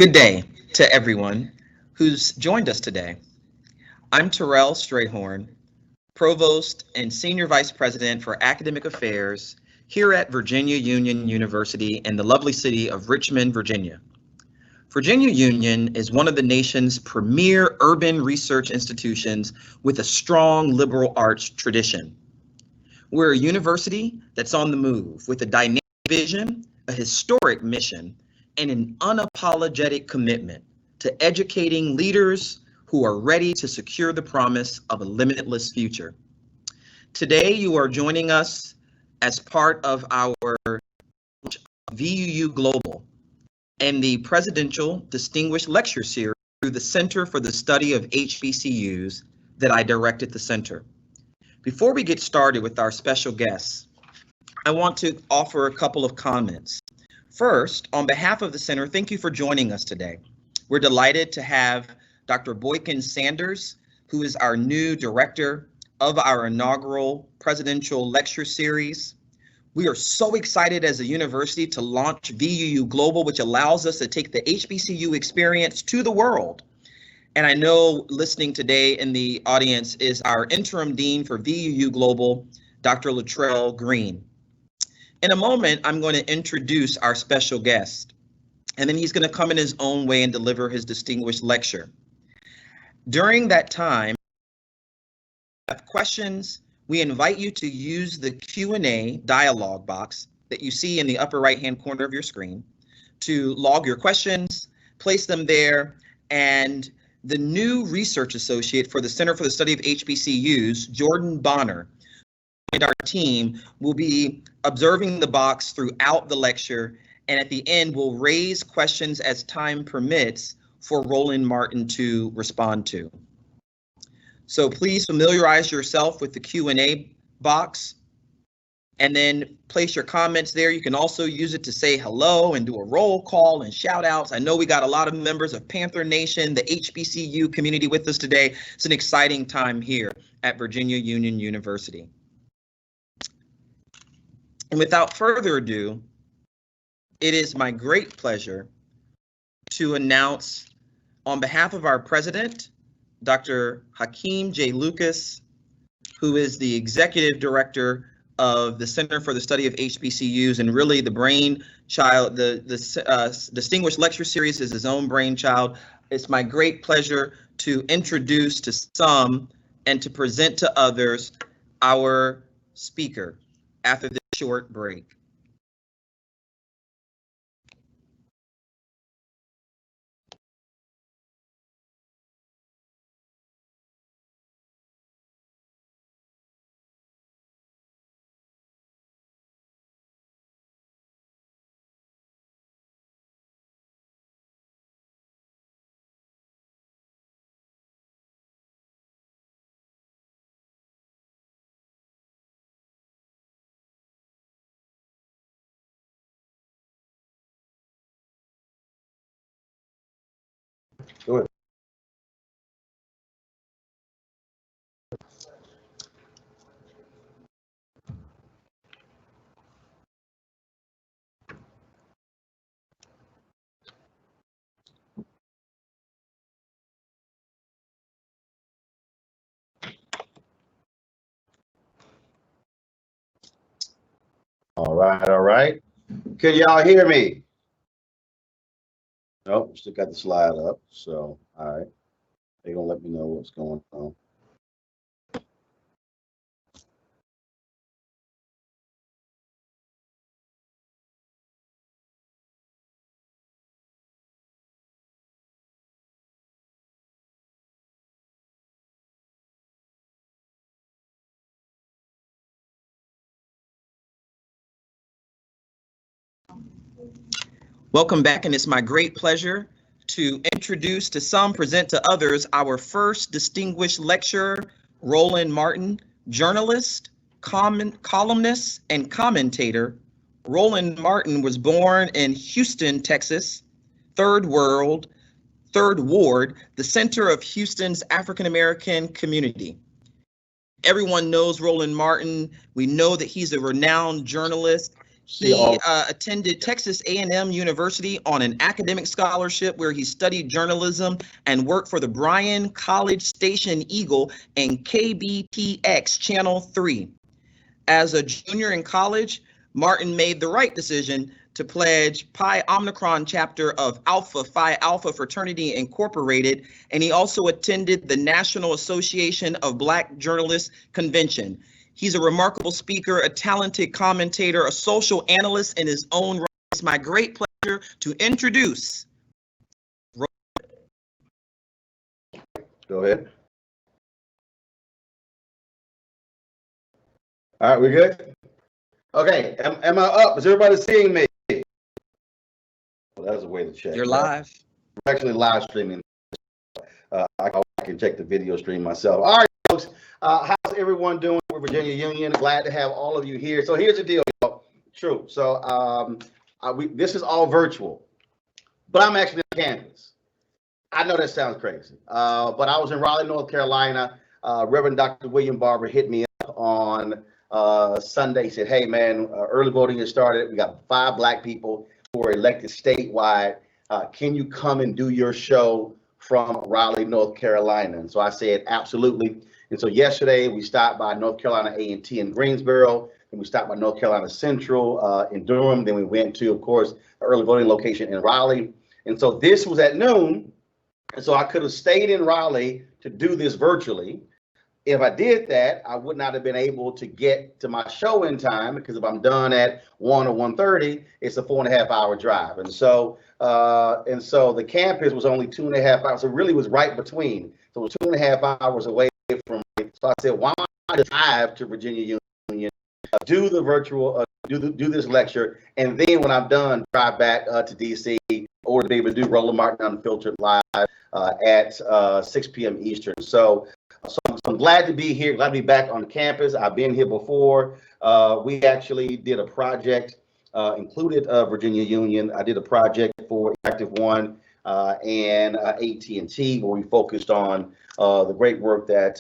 Good day to everyone who's joined us today. I'm Terrell Strayhorn, Provost and Senior Vice President for Academic Affairs here at Virginia Union University in the lovely city of Richmond, Virginia. Virginia Union is one of the nation's premier urban research institutions with a strong liberal arts tradition. We're a university that's on the move with a dynamic vision, a historic mission, and an unapologetic commitment to educating leaders who are ready to secure the promise of a limitless future. Today, you are joining us as part of our VUU Global and the Presidential Distinguished Lecture Series through the Center for the Study of HBCUs that I direct at the center. Before we get started with our special guests, I want to offer a couple of comments. First, on behalf of the center, thank you for joining us today. We're delighted to have Dr. Boykin Sanders, who is our new director of our inaugural Presidential Lecture Series. We are so excited as a university to launch VUU Global, which allows us to take the HBCU experience to the world. And I know listening today in the audience is our interim dean for VUU Global, Dr. Latrell Green. In a moment, I'm going to introduce our special guest, and then he's going to come in his own way and deliver his distinguished lecture. During that time, if you have questions, we invite you to use the Q&A dialog box that you see in the upper right-hand corner of your screen to log your questions, place them there, and the new research associate for the Center for the Study of HBCUs, Jordan Bonner, and our team will be observing the box throughout the lecture, and at the end we'll raise questions as time permits for Roland Martin to respond to. So please familiarize yourself with the Q&A box and then place your comments there. You can also use it to say hello and do a roll call and shout outs. I know we got a lot of members of Panther Nation, the HBCU community with us today. It's an exciting time here at Virginia Union University. And without further ado, it is my great pleasure to announce on behalf of our president, Dr. Hakeem J. Lucas, who is the executive director of the Center for the Study of HBCUs and really the brainchild, the Distinguished Lecture Series is his own brainchild. It's my great pleasure to introduce to some and to present to others our speaker after this short break. Go ahead. All right, all right. Can y'all hear me? Nope, still got the slide up. So, all right. They're gonna let me know what's going on. Welcome back, and it's my great pleasure to introduce to some, present to others, our first distinguished lecturer, Roland Martin, journalist, columnist, and commentator. Roland Martin was born in Houston, Texas, Third Ward, the center of Houston's African American community. Everyone knows Roland Martin. We know that he's a renowned journalist. He attended Texas A&M University on an academic scholarship where he studied journalism and worked for the Bryan College Station Eagle and KBPX Channel 3. As a junior in college, Martin made the right decision to pledge Pi Omicron chapter of Alpha Phi Alpha Fraternity Incorporated, and he also attended the National Association of Black Journalists Convention. He's a remarkable speaker, a talented commentator, a social analyst in his own right. It's my great pleasure to introduce Roland. Go ahead. All right, we good? Okay, am I up? Is everybody seeing me? Well, that's a way to check. You're live. We're actually live streaming. I can check the video stream myself. All right, folks. How's everyone doing with Virginia Union? Glad to have all of you here. So here's the deal, y'all. True. So this is all virtual, but I'm actually on campus. I know that sounds crazy, but I was in Raleigh, North Carolina. Reverend Dr. William Barber hit me up on Sunday. He said, "Hey, man, early voting has started. We got 5 Black people who are elected statewide. Can you come and do your show from Raleigh, North Carolina?" And so I said, absolutely. And so yesterday we stopped by North Carolina A&T in Greensboro, and we stopped by North Carolina Central in Durham. Then we went to, of course, the early voting location in Raleigh. And so this was at noon. And so I could have stayed in Raleigh to do this virtually. If I did that, I would not have been able to get to my show in time, because if I'm done at 1 or 1:30, it's a 4.5-hour drive. And so the campus was only 2.5 hours. So it really was right between. So it was 2.5 hours away from me. So I said, why not drive to Virginia Union, do the virtual, do this lecture, and then when I'm done, drive back to DC, or to be able to do Roland Martin Unfiltered live at 6 p.m. Eastern. So I'm glad to be here, glad to be back on campus. I've been here before. We actually did a project, included Virginia Union. I did a project for Active One and AT&T, where we focused on the great work that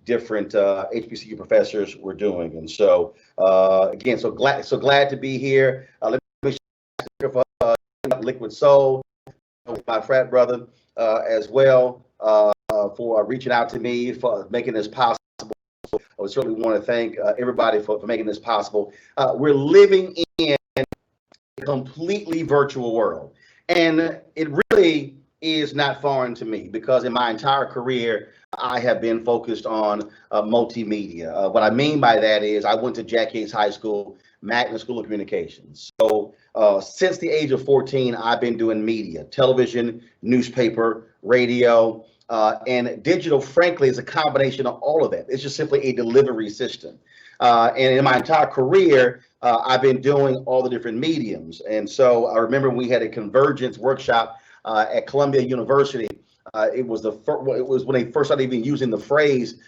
different HBCU professors were doing. And so again, so glad to be here. Let me share for Liquid Soul, my frat brother, as well, for reaching out to me, for making this possible. I would certainly want to thank everybody for making this possible. We're living in a completely virtual world, and it really is not foreign to me, because in my entire career, I have been focused on multimedia. What I mean by that is I went to Jack Yates High School, Magnet School of Communications. So since the age of 14, I've been doing media, television, newspaper, radio, and digital, frankly, is a combination of all of that. It's just simply a delivery system. And in my entire career, I've been doing all the different mediums. And so I remember we had a convergence workshop at Columbia University. It was when they first started even using the phrase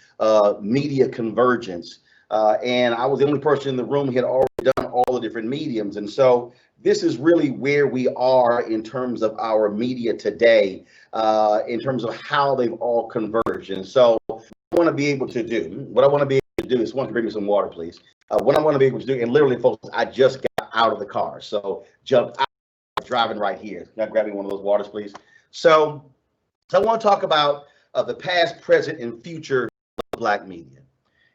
media convergence. And I was the only person in the room who had already done all the different mediums. And so this is really where we are in terms of our media today, in terms of how they've all converged. And so what I want to be able to do is, want to bring me some water, please. What I want to be able to do, and literally, folks, I just got out of the car. So jumped out, driving right here. Can I grab me one of those waters, please? So I want to talk about the past, present, and future of Black media.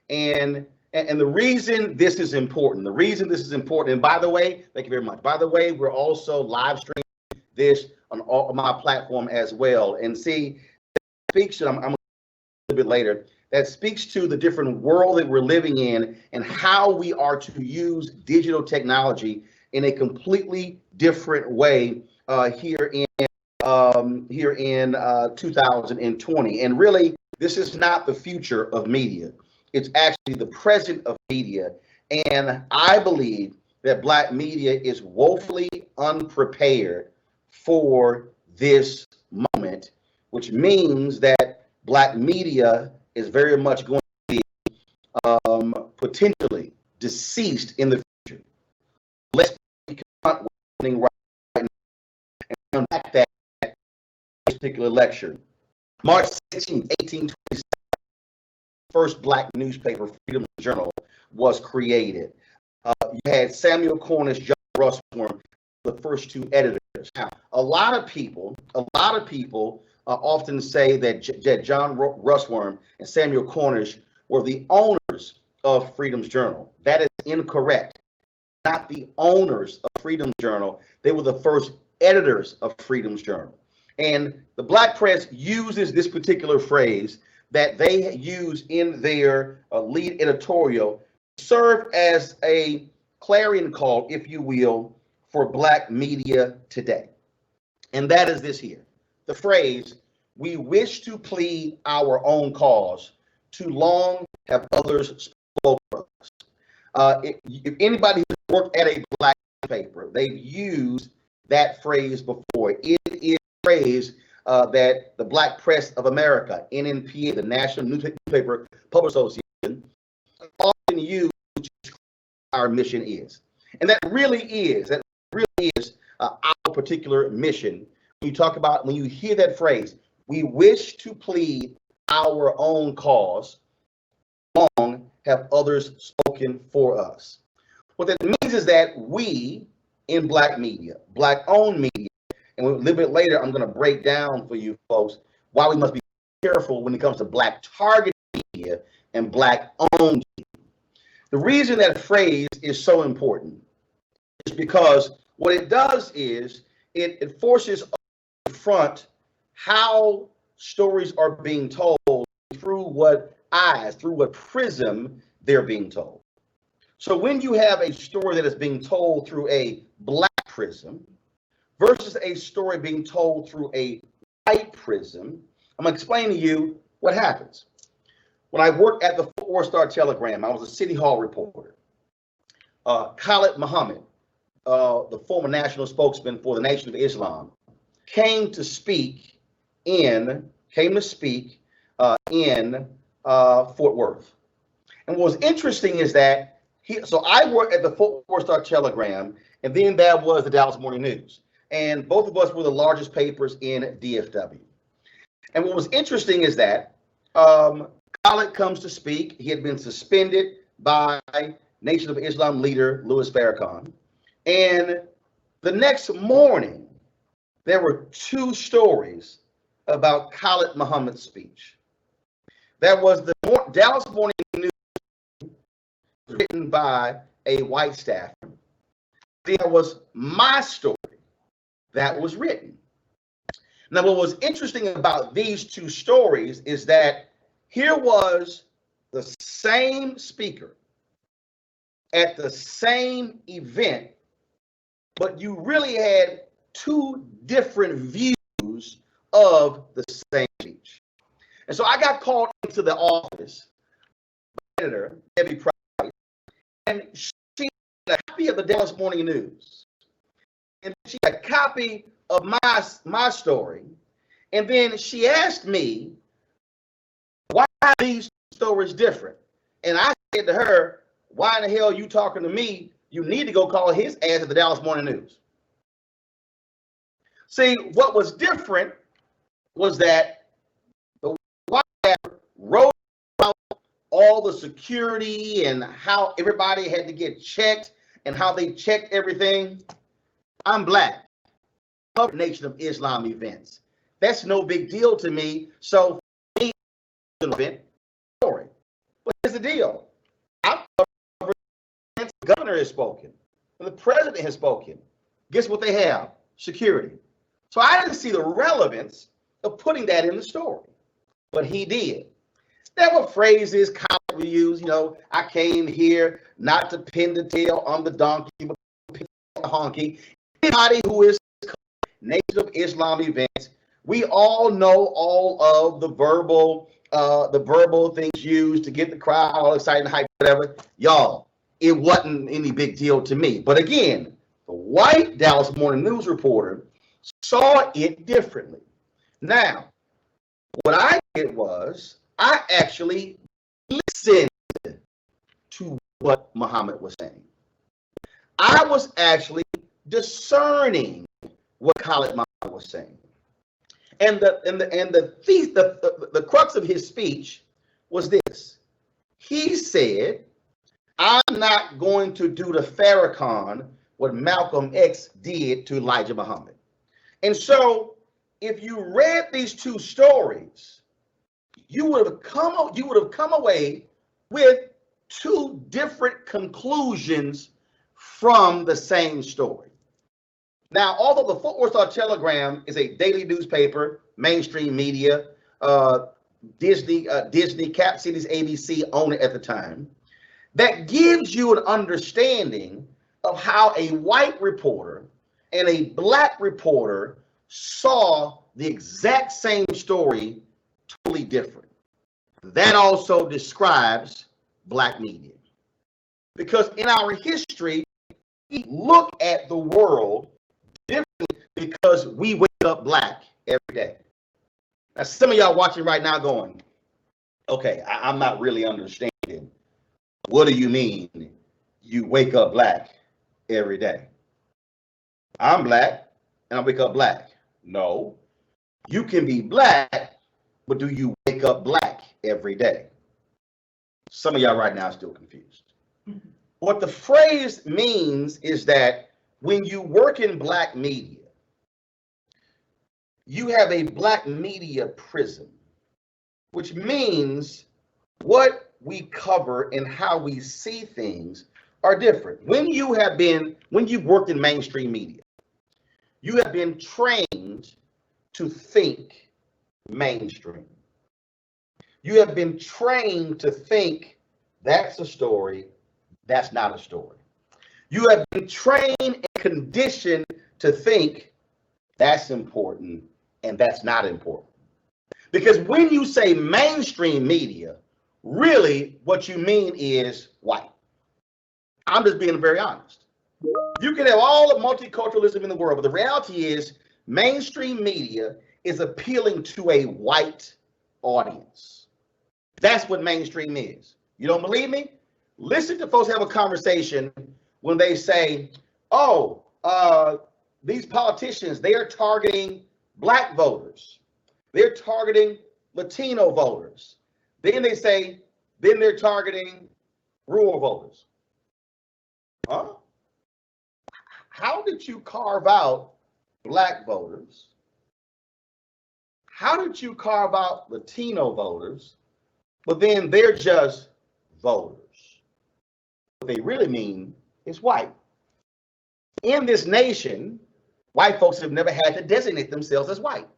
And the reason this is important, and by the way, thank you very much. By the way, we're also live streaming this on all my platform as well. And see, that speaks to, I'm a little bit later, that speaks to the different world that we're living in and how we are to use digital technology in a completely different way here in 2020. And really, this is not the future of media. It's actually the present of media. And I believe that Black media is woefully unprepared for this moment, which means that Black media is very much going to be potentially deceased in the future. Let's be confronting right now and unpack that particular lecture. March 16, 1827, first Black newspaper, Freedom Journal, was created. You had Samuel Cornish, John Rushmore, the first two editors. Now, a lot of people often say that John Rushworm and Samuel Cornish were the owners of Freedom's Journal. That is incorrect. Not the owners of Freedom's Journal. They were the first editors of Freedom's Journal. And the Black press uses this particular phrase that they use in their lead editorial to serve as a clarion call, if you will, for Black media today. And that is this here. The phrase, "We wish to plead our own cause. Too long have others spoken for us." If anybody who's worked at a Black paper, they've used that phrase before. It is a phrase that the Black Press of America, NNPA, the National Newspaper Public Association, often use our mission is. And that really is our particular mission. When you hear that phrase, "We wish to plead our own cause, long have others spoken for us." What that means is that we in Black media, Black owned media, and a little bit later, I'm going to break down for you folks why we must be careful when it comes to Black targeted media and Black owned media. The reason that phrase is so important is because what it does is it forces us to confront how stories are being told through what prism they're being told. So when you have a story that is being told through a Black prism versus a story being told through a white prism, I'm going to explain to you what happens. When I worked at the Fort Worth Star-Telegram, I was a City Hall reporter. Khalid Muhammad, the former national spokesman for the Nation of Islam, came to speak in Fort Worth. And what was interesting is that so I worked at the Fort Worth Star-Telegram, and then there was the Dallas Morning News. And both of us were the largest papers in DFW. And what was interesting is that Khalid comes to speak. He had been suspended by Nation of Islam leader Louis Farrakhan. And the next morning, there were two stories about Khalid Muhammad's speech. That was the Dallas Morning News, written by a white staffer. There was my story that was written. Now, what was interesting about these two stories is that here was the same speaker at the same event, but you really had two different views of the same speech. And so I got called into the office, editor, Debbie Price, and she had a copy of the Dallas Morning News. And she had a copy of my story. And then she asked me, why are these stories different? And I said to her, why in the hell are you talking to me? You need to go call his ass at the Dallas Morning News. See, what was different was that the white hat wrote about all the security and how everybody had to get checked and how they checked everything. I'm Black. Nation of Islam events. That's no big deal to me. So, me, event story. But here's the deal. The governor has spoken, and the president has spoken. Guess what they have? Security. So I didn't see the relevance of putting that in the story, but he did. There were phrases Khalid would use. I came here not to pin the tail on the donkey, but pin the honky. Anybody who is Nation of Islam events, we all know all of the verbal things used to get the crowd all excited and hyped, whatever. Y'all, it wasn't any big deal to me. But again, the white Dallas Morning News reporter saw it differently. Now, what I did was I actually listened to what Muhammad was saying. I was actually discerning what Khalid Muhammad was saying. And the crux of his speech was this. He said I'm not going to do to Farrakhan what Malcolm X did to Elijah Muhammad. And so if you read these two stories, you would have come away with two different conclusions from the same story. Now, although the Fort Worth Star-Telegram is a daily newspaper, mainstream media, Disney, Cap Cities, ABC owned it at the time, that gives you an understanding of how a white reporter and a black reporter saw the exact same story totally different. That also describes black media. Because in our history, we look at the world differently because we wake up black every day. Now, some of y'all watching right now going, okay, I'm not really understanding. What do you mean you wake up black every day? I'm black and I wake up black. No, you can be black, but do you wake up black every day? Some of y'all right now are still confused. What the phrase means is that when you work in black media, you have a black media prism, which means what we cover and how we see things are different. When you've worked in mainstream media, you have been trained to think mainstream. You have been trained to think that's a story, that's not a story. You have been trained and conditioned to think that's important and that's not important. Because when you say mainstream media, really what you mean is white. I'm just being very honest. You can have all the multiculturalism in the world, but the reality is mainstream media is appealing to a white audience. That's what mainstream is. You don't believe me? Listen to folks have a conversation when they say, oh, these politicians, they are targeting black voters. They're targeting Latino voters. Then they say, then they're targeting rural voters. Huh? How did you carve out black voters? How did you carve out Latino voters? But then they're just voters. What they really mean is white. In this nation, white folks have never had to designate themselves as white.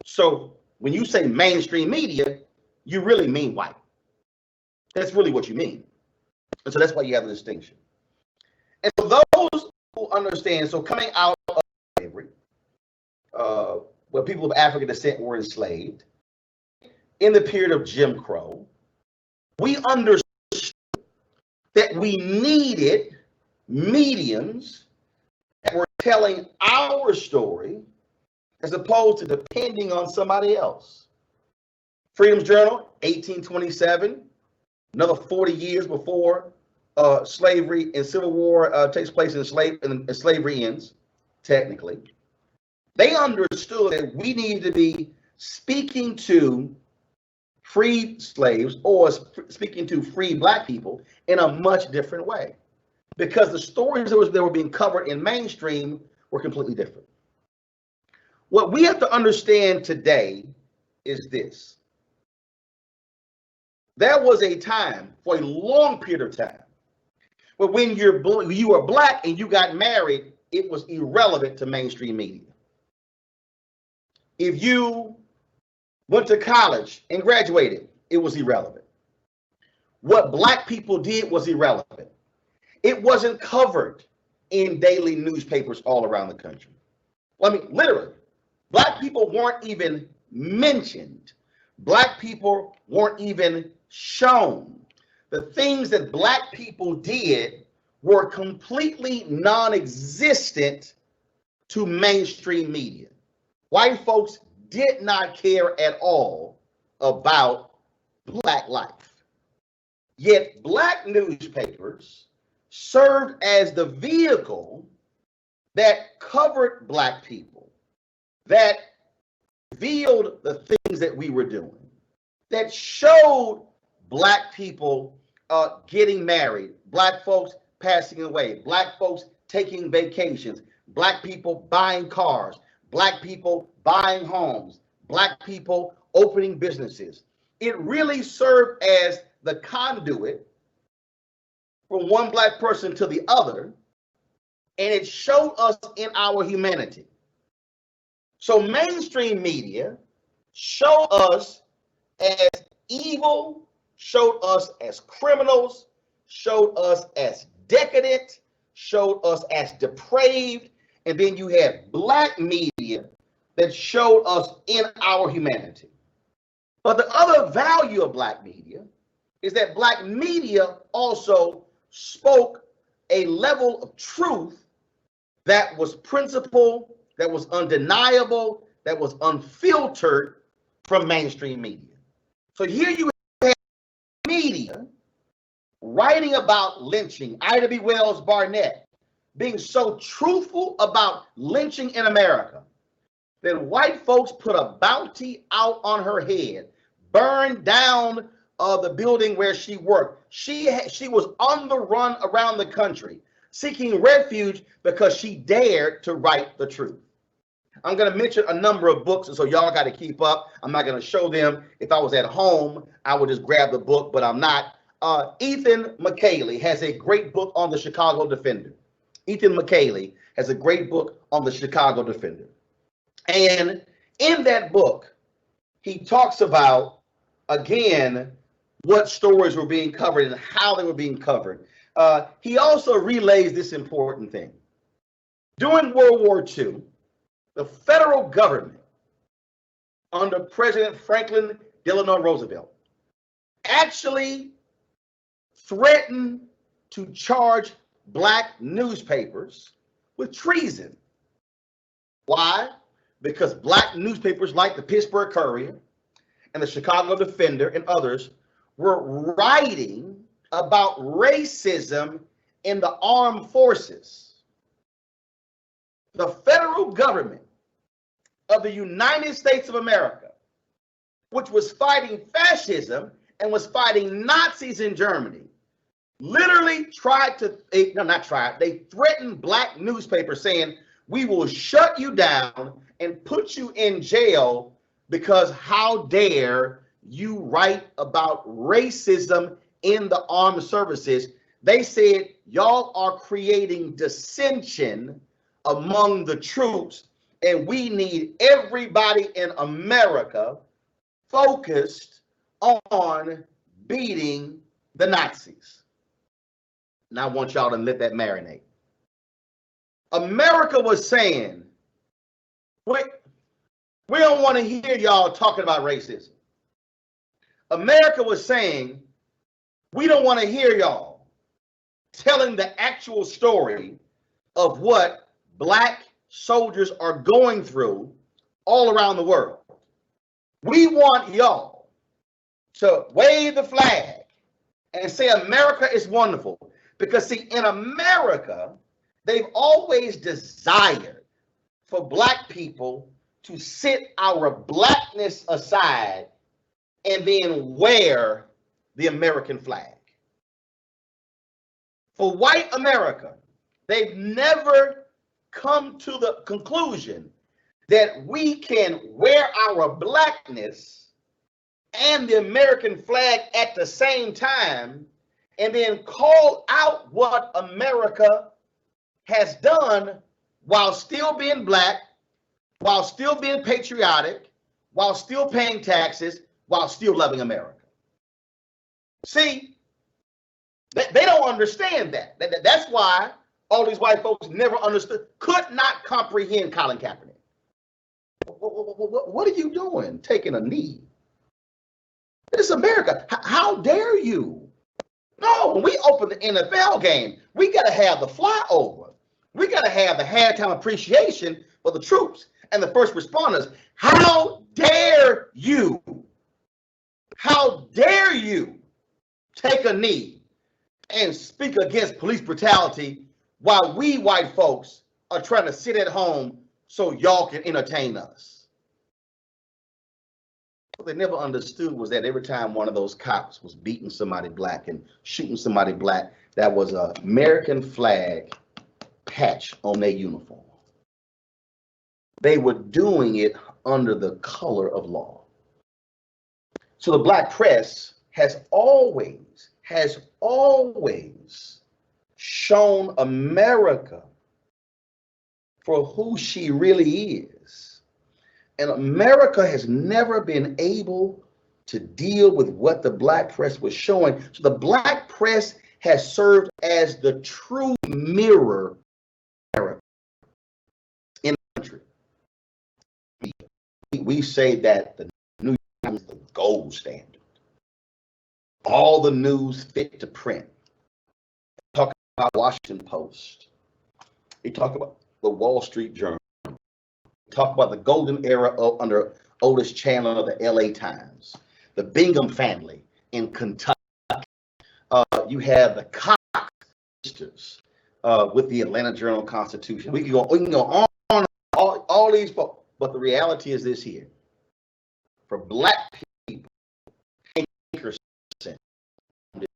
So when you say mainstream media, you really mean white. That's really what you mean. And so that's why you have the distinction. And for those who understand, so coming out of slavery, where people of African descent were enslaved, in the period of Jim Crow, we understood that we needed mediums that were telling our story as opposed to depending on somebody else. Freedom's Journal, 1827, another 40 years before slavery and civil war takes place and slavery ends, technically. They understood that we needed to be speaking to freed slaves or speaking to free black people in a much different way, because the stories that were being covered in mainstream were completely different. What we have to understand today is this. There was a time, for a long period of time, where when you were black and you got married, it was irrelevant to mainstream media. If you went to college and graduated, it was irrelevant. What black people did was irrelevant. It wasn't covered in daily newspapers all around the country. I mean, literally, black people weren't even mentioned. Black people weren't even shown. The things that black people did were completely non-existent to mainstream media. White folks did not care at all about black life. Yet black newspapers served as the vehicle that covered black people, that revealed the things that we were doing, that showed black people getting married, black folks passing away, black folks taking vacations, black people buying cars, black people buying homes, black people opening businesses. It really served as the conduit from one black person to the other, and it showed us in our humanity. So mainstream media showed us as evil, showed us as criminals, showed us as decadent, showed us as depraved, and then you had black media that showed us in our humanity. But the other value of black media is that black media also spoke a level of truth that was principled, that was undeniable, that was unfiltered from mainstream media. So here you have media writing about lynching, Ida B. Wells Barnett, being so truthful about lynching in America that white folks put a bounty out on her head, burned down the building where she worked. She was on the run around the country, seeking refuge because she dared to write the truth. I'm going to mention a number of books, and so y'all got to keep up. I'm not going to show them. If I was at home, I would just grab the book, but I'm not. Ethan McKaylee has a great book on the Chicago Defender. Ethan McKaylee has a great book on the Chicago Defender. And in that book, he talks about, again, what stories were being covered and how they were being covered. He also relays this important thing. During World War II, the federal government under President Franklin Delano Roosevelt actually threatened to charge black newspapers with treason. Why? Because black newspapers like the Pittsburgh Courier and the Chicago Defender and others were writing about racism in the armed forces. The federal government of the United States of America, which was fighting fascism and was fighting Nazis in Germany, literally they threatened black newspapers saying, we will shut you down and put you in jail because how dare you write about racism in the armed services. They said, y'all are creating dissension among the troops, and we need everybody in America focused on beating the Nazis. Now I want y'all to let that marinate. America was saying, we don't want to hear y'all talking about racism. America was saying, we don't want to hear y'all telling the actual story of what black soldiers are going through all around the world. We want y'all to wave the flag and say America is wonderful. Because see, in America, they've always desired for black people to sit our blackness aside and then wear the American flag. For white America, they've never come to the conclusion that we can wear our blackness and the American flag at the same time and then call out what America has done while still being black, while still being patriotic, while still paying taxes, while still loving America. See, they don't understand that. That's why all these white folks never understood, could not comprehend Colin Kaepernick. What are you doing, taking a knee? It's America. How dare you? No, when we open the NFL game, we got to have the flyover. We got to have the halftime appreciation for the troops and the first responders. How dare you? How dare you take a knee and speak against police brutality while we white folks are trying to sit at home so y'all can entertain us? What they never understood was that every time one of those cops was beating somebody black and shooting somebody black, that was an American flag patch on their uniform. They were doing it under the color of law. So the black press has always shown America for who she really is. And America has never been able to deal with what the black press was showing. So the black press has served as the true mirror of America in the country. We say that the New York Times is the gold standard. All the news fit to print. Talk about Washington Post. We talk about the Wall Street Journal. Talk about the golden era under Otis Chandler of the LA Times, the Bingham family in Kentucky. You have the Cox sisters with the Atlanta Journal-Constitution. We can go on all these folks. But the reality is this here. For black people, the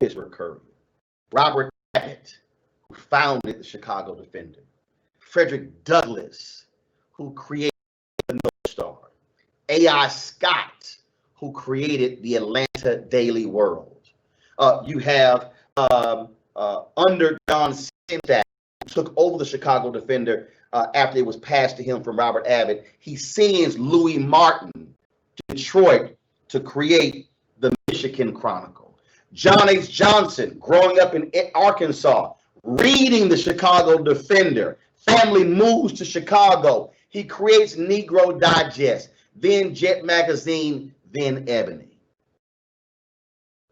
Pittsburgh Courier, Robert Abbott, who founded the Chicago Defender, Frederick Douglass, who created the North Star, A.I. Scott, who created the Atlanta Daily World. You have under John Simstack, who took over the Chicago Defender after it was passed to him from Robert Abbott. He sends Louis Martin to Detroit to create the Michigan Chronicle. John H. Johnson, growing up in Arkansas, reading the Chicago Defender. Family moves to Chicago. He creates Negro Digest, then Jet Magazine, then Ebony.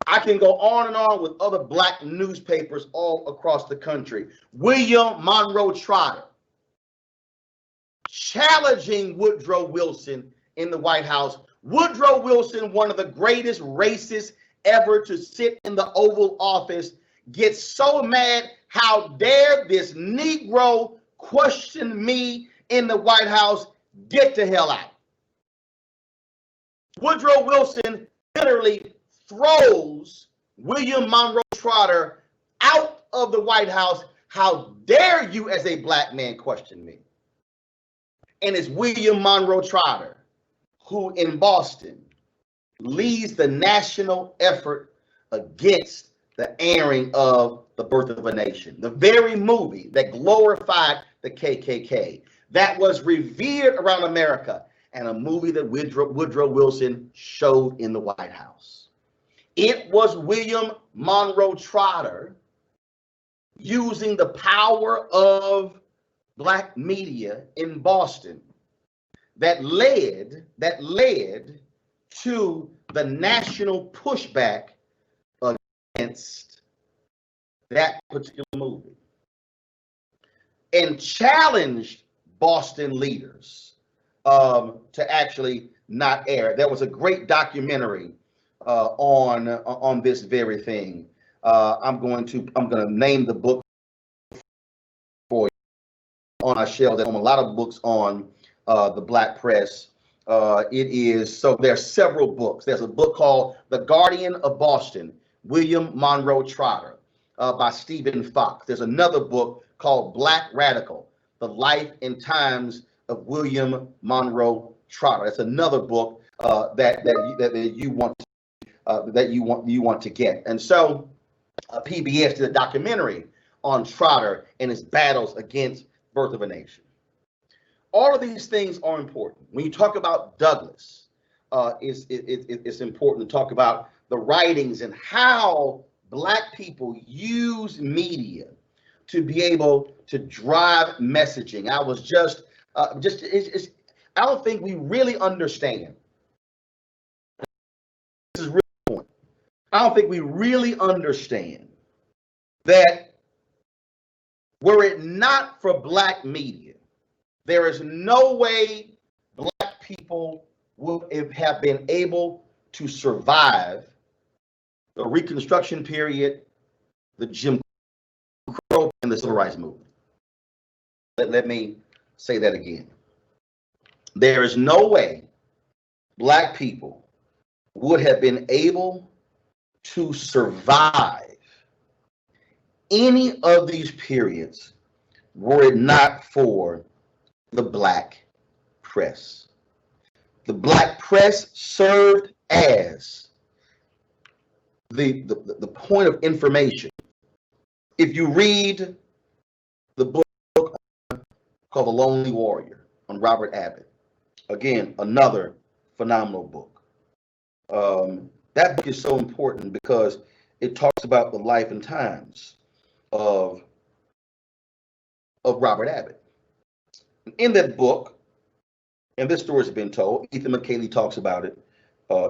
I can go on and on with other black newspapers all across the country. William Monroe Trotter challenging Woodrow Wilson in the White House. Woodrow Wilson, one of the greatest racists ever to sit in the Oval Office, gets so mad, how dare this Negro question me in the White House? Get the hell out. Woodrow Wilson literally throws William Monroe Trotter out of the White House. How dare you as a black man question me? And it's William Monroe Trotter who in Boston leads the national effort against the airing of The Birth of a Nation, the very movie that glorified the KKK, that was revered around America, and a movie that Woodrow Wilson showed in the White House. It was William Monroe Trotter using the power of black media in Boston that led to the national pushback against that particular movie, and challenged Boston leaders to actually not air. There was a great documentary on this very thing. I'm going to name the book for you on our shelf. There's a lot of books on the black press. So there are several books. There's a book called The Guardian of Boston, William Monroe Trotter, by Stephen Fox. There's another book called Black Radical, The Life and Times of William Monroe Trotter. That's another book that you want to get. And so PBS did a documentary on Trotter and his battles against Birth of a Nation. All of these things are important. When you talk about Douglass, it's important to talk about the writings and how black people use media to be able to drive messaging. I was I don't think we really understand. This is really the point. I don't think we really understand that were it not for black media, there is no way black people would have been able to survive the Reconstruction period, the Jim Crow, and the Civil Rights Movement. Let me say that again. There is no way black people would have been able to survive any of these periods were it not for the black press. The black press served as the point of information. If you read the book called The Lonely Warrior on Robert Abbott, again, another phenomenal book. That book is so important because it talks about the life and times of Robert Abbott. In that book, and this story has been told, Ethan McKaylee talks about it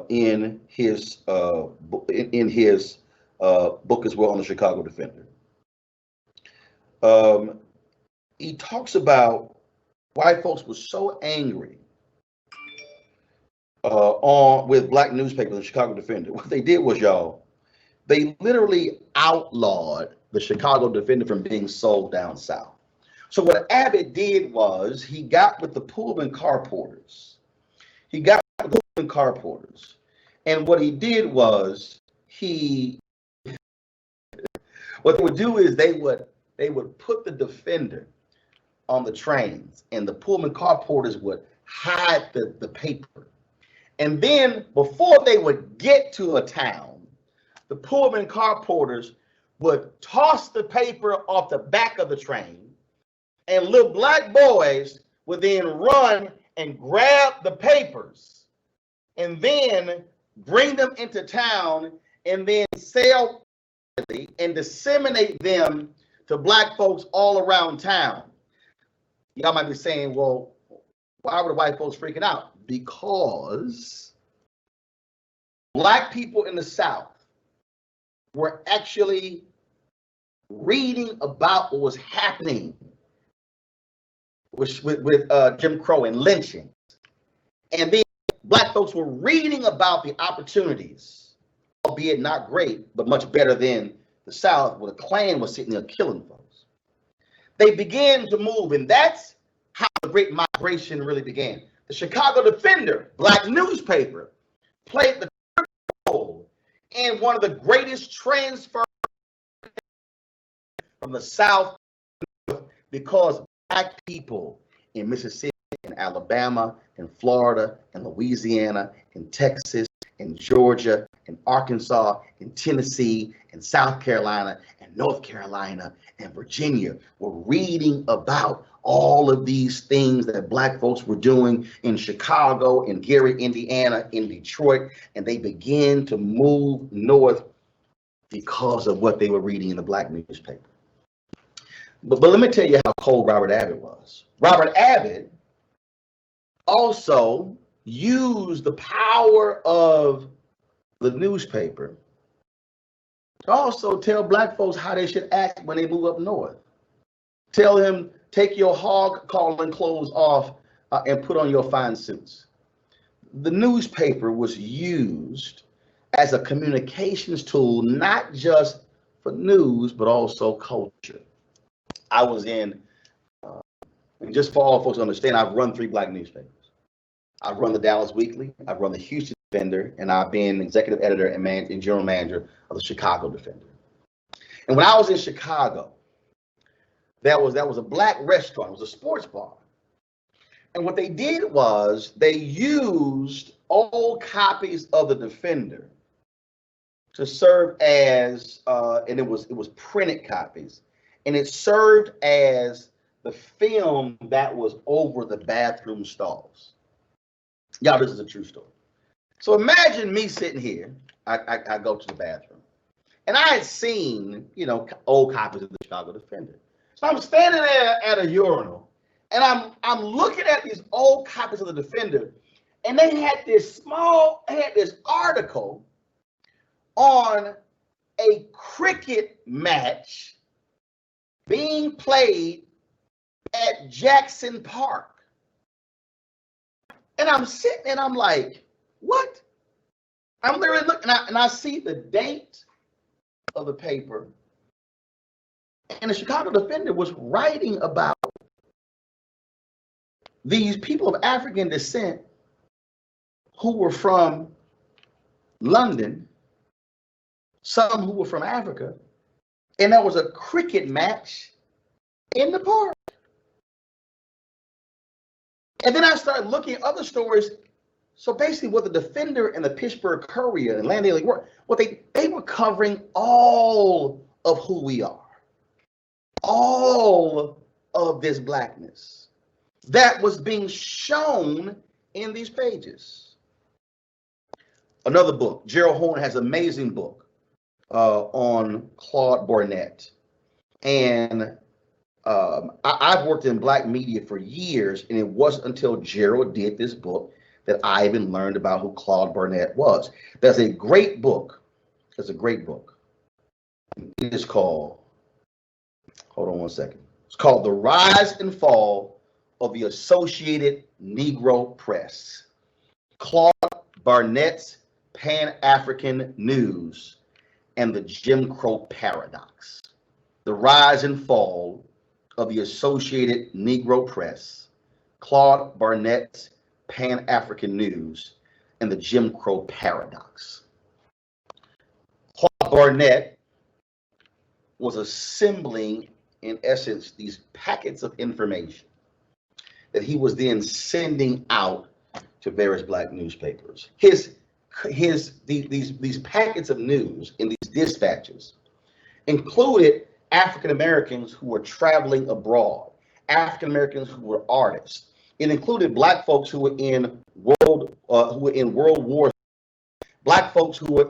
in his book as well on the Chicago Defender. He talks about why folks were so angry with black newspapers, the Chicago Defender. What they did was, y'all, they literally outlawed the Chicago Defender from being sold down south. So what Abbott did was he got with the Pullman car porters. And what he did was what they would do is they would put the Defender on the trains, and the Pullman car porters would hide the paper. And then before they would get to a town, the Pullman car porters would toss the paper off the back of the train, and little black boys would then run and grab the papers and then bring them into town and then sell and disseminate them to black folks all around town. Y'all might be saying, well, why were the white folks freaking out? Because black people in the South were actually reading about what was happening with Jim Crow and lynching. And then black folks were reading about the opportunities, albeit not great, but much better than the South, where the Klan was sitting there killing folks. They began to move, and that's how the Great Migration really began. The Chicago Defender, black newspaper, played the role in one of the greatest transfers from the South because black people in Mississippi and Alabama and Florida and Louisiana and Texas and Georgia and Arkansas and Tennessee and South Carolina and North Carolina and Virginia were reading about all of these things that black folks were doing in Chicago, in Gary, Indiana, in Detroit, and they began to move north because of what they were reading in the black newspaper. But let me tell you how cold Robert Abbott was. Robert Abbott also used the power of the newspaper to also tell black folks how they should act when they move up north. Tell them, take your hog calling clothes off and put on your fine suits. The newspaper was used as a communications tool, not just for news, but also culture. I was in, and just for all folks to understand, I've run 3 black newspapers. I've run the Dallas Weekly, I've run the Houston Defender, and I've been executive editor and general manager of the Chicago Defender. And when I was in Chicago, that was a black restaurant, it was a sports bar. And what they did was they used old copies of the Defender to serve as, and it was printed copies, and it served as the film that was over the bathroom stalls. Y'all, this is a true story. So imagine me sitting here, I go to the bathroom, and I had seen, old copies of the Chicago Defender. So I'm standing there at a urinal, and I'm looking at these old copies of the Defender, and they had this article on a cricket match being played at Jackson Park. And I'm sitting and I'm like, what? I'm literally looking and I see the date of the paper. And the Chicago Defender was writing about these people of African descent who were from London, some who were from Africa, and there was a cricket match in the park. And then I started looking at other stories. So basically what the Defender and the Pittsburgh Courier and Atlanta Daily were, what they were covering all of who we are, all of this blackness that was being shown in these pages. Another book, Gerald Horne has an amazing book on Claude Barnett. And I've worked in black media for years, and it wasn't until Gerald did this book that I even learned about who Claude Barnett was. There's a great book. There's a great book. It is called, hold on one second. It's called The Rise and Fall of the Associated Negro Press. Claude Barnett's Pan-African News and the Jim Crow Paradox. The Rise and Fall of the Associated Negro Press. Claude Barnett's Pan-African News and the Jim Crow Paradox. Claude Barnett was assembling, in essence, these packets of information that he was then sending out to various black newspapers. These packets of news in these dispatches included African Americans who were traveling abroad, African Americans who were artists. It included black folks who were in World War, black folks who were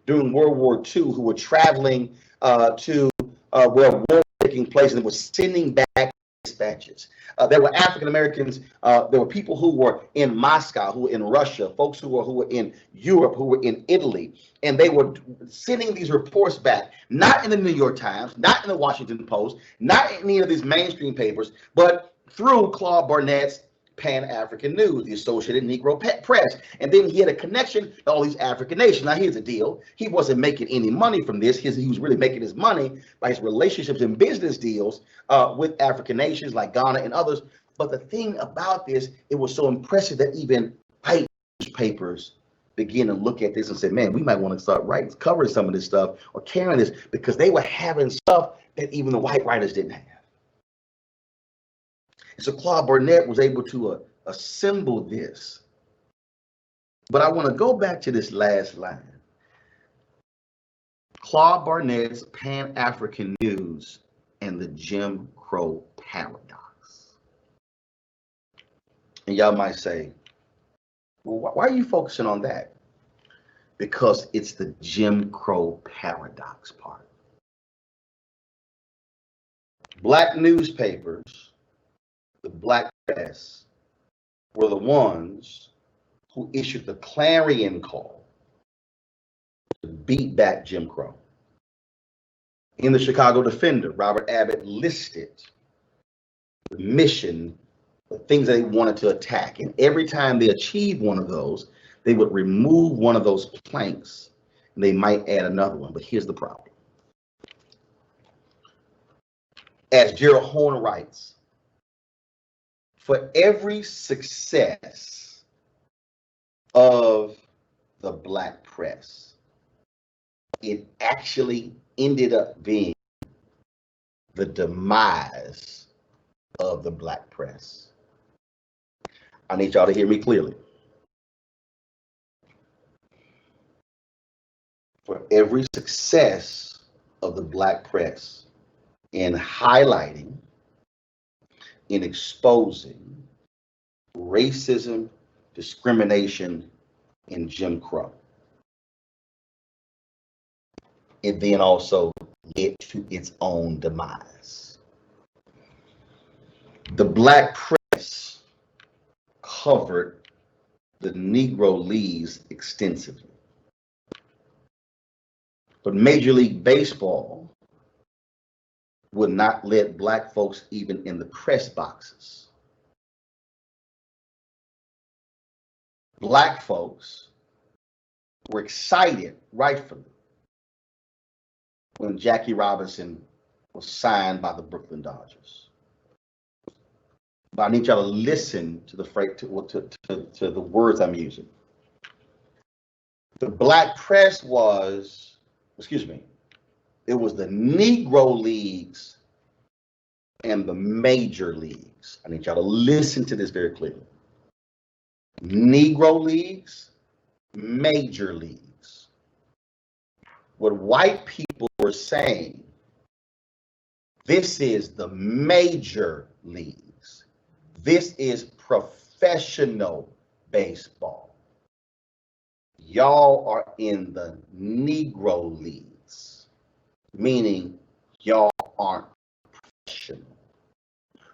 during World War II, who were traveling to where war was taking place, and were sending back dispatches. There were African Americans. There were people who were in Moscow, who were in Russia, folks who were in Europe, who were in Italy, and they were sending these reports back, not in the New York Times, not in the Washington Post, not in any of these mainstream papers, but through Claude Barnett's Pan-African News, the Associated Negro Press. And then he had a connection to all these African nations. Now, here's the deal. He wasn't making any money from this. He was really making his money by his relationships and business deals with African nations like Ghana and others. But the thing about this, it was so impressive that even white newspapers began to look at this and say, man, we might want to start covering some of this stuff or carrying this, because they were having stuff that even the white writers didn't have. So Claude Barnett was able to assemble this. But I want to go back to this last line. Claude Barnett's Pan-African News and the Jim Crow Paradox. And y'all might say, well, why are you focusing on that? Because it's the Jim Crow Paradox part. Black newspapers, the black press, were the ones who issued the clarion call to beat back Jim Crow. In the Chicago Defender, Robert Abbott listed the mission, the things they wanted to attack. And every time they achieved one of those, they would remove one of those planks and they might add another one. But here's the problem. As Gerald Horne writes, for every success of the black press, it actually ended up being the demise of the black press. I need y'all to hear me clearly. For every success of the black press in highlighting, in exposing racism, discrimination, and Jim Crow, it then also led to its own demise. The black press covered the Negro Leagues extensively. But Major League Baseball would not let black folks even in the press boxes. Black folks were excited, rightfully, when Jackie Robinson was signed by the Brooklyn Dodgers. But I need y'all to listen to the words I'm using. The black press was, excuse me, it was the Negro leagues and the major leagues. I need y'all to listen to this very clearly. Negro leagues, major leagues. What white people were saying, this is the major leagues. This is professional baseball. Y'all are in the Negro leagues, meaning y'all aren't professional.